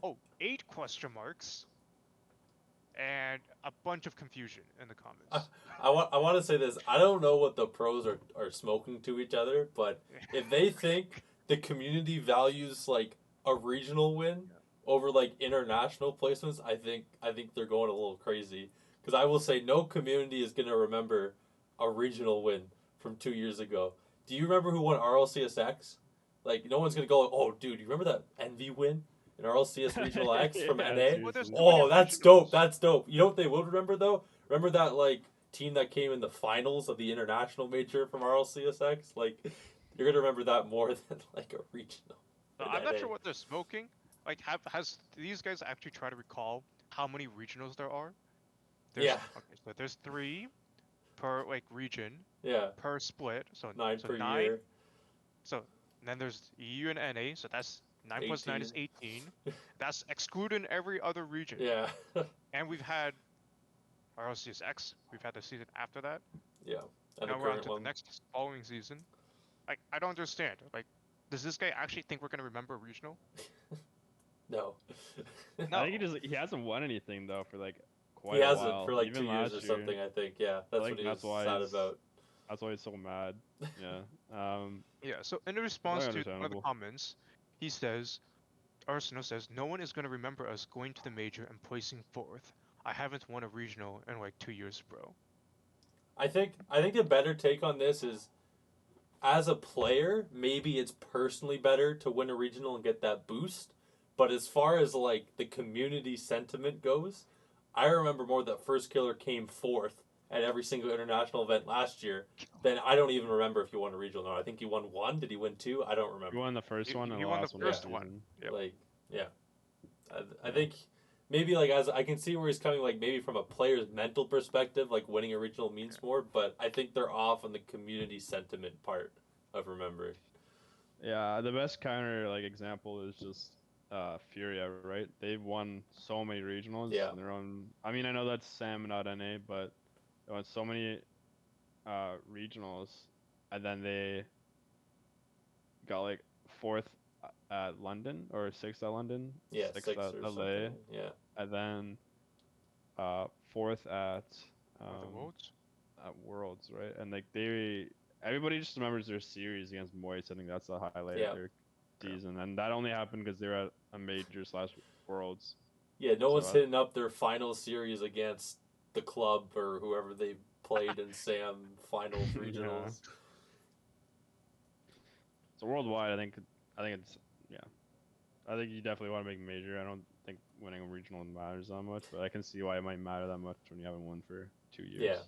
Oh, 8 question marks. And a bunch of confusion in the comments. I want to say this. I don't know what the pros are smoking to each other, but if they think the community values like a regional win over like international placements, I think they're going a little crazy. Because I will say no community is gonna remember a regional win from 2 years ago. Do you remember who won RLCSX? Like no one's gonna go, oh dude, you remember that Envy win in RLCS Regional X from Yeah, NA? seriously. Well, there's too Oh, many that's regionals. dope. That's dope. You know what they will remember though? Remember that like team that came in the finals of the international major from RLCSX? Like you're gonna remember that more than like a regional. No, in I'm not NA. sure what they're smoking. Like, has these guys actually tried to recall how many regionals there are? Yeah. Okay, so there's 3 per like region Yeah. per split. So 9 so per 9. year. So and then there's EU and NA. So that's 9 plus 9 is 18. That's excluding every other region. Yeah. And we've had RLCSX. We've had the season after that. Yeah. And Now the we're on current to one. the next following season. Like, I don't understand. Like, does this guy actually think we're gonna remember regional? No. No. I think he hasn't won anything though for like quite He a hasn't while. for like Even 2 years last or year. something, I think. Yeah. That's think what he that's was why sad he's- about. That's why he's so mad. Yeah. Yeah, so in response to one of the understandable. comments, he says, Arsenal says, no one is going to remember us going to the major and placing 4th. I haven't won a regional in like 2 years, bro. I think the better take on this is as a player, maybe it's personally better to win a regional and get that boost. But as far as like the community sentiment goes, I remember more that First Killer came 4th at every single international event last year. Then I don't even remember if he won a regional. No, I think he won 1. Did he win 2? I don't remember. He won the first one and He the won the last one. first this one. season. Yep. Like, yeah. I think maybe like as I can see where he's coming, like maybe from a player's mental perspective, like winning a regional means more. But I think they're off on the community sentiment part of remembering. Yeah, the best counter like example is just Furia, right? They've won so many regionals Yeah. in their own. I mean, I know that's Sam, not NA, but they won so many regionals, and then they got like 4th at London or 6th at London, Yeah, 6th 6 at or LA, something. Yeah. and then 4th at Or the Worlds? Worlds, right? And like everybody just remembers their series against Moist. I think that's the highlight Yeah. of their season, and that only happened because they were at a major / Worlds. Yeah, no So one's hitting up their final series against the club or whoever they played in Sam finals Yeah. regionals. So worldwide, I think it's I think you definitely want to make a major. I don't think winning a regional matters that much, but I can see why it might matter that much when you haven't won for 2 years. Yeah.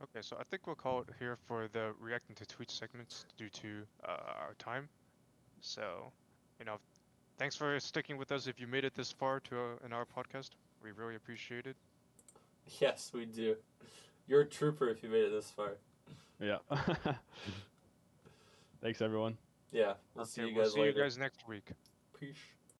Okay, so I think we'll call it here for the reacting to tweet segments due to our time. So, thanks for sticking with us. If you made it this far in our podcast, we really appreciate it. Yes, we do. You're a trooper if you made it this far. Yeah. Thanks everyone. Yeah, we'll see you guys We'll see later. you guys next week. Peace.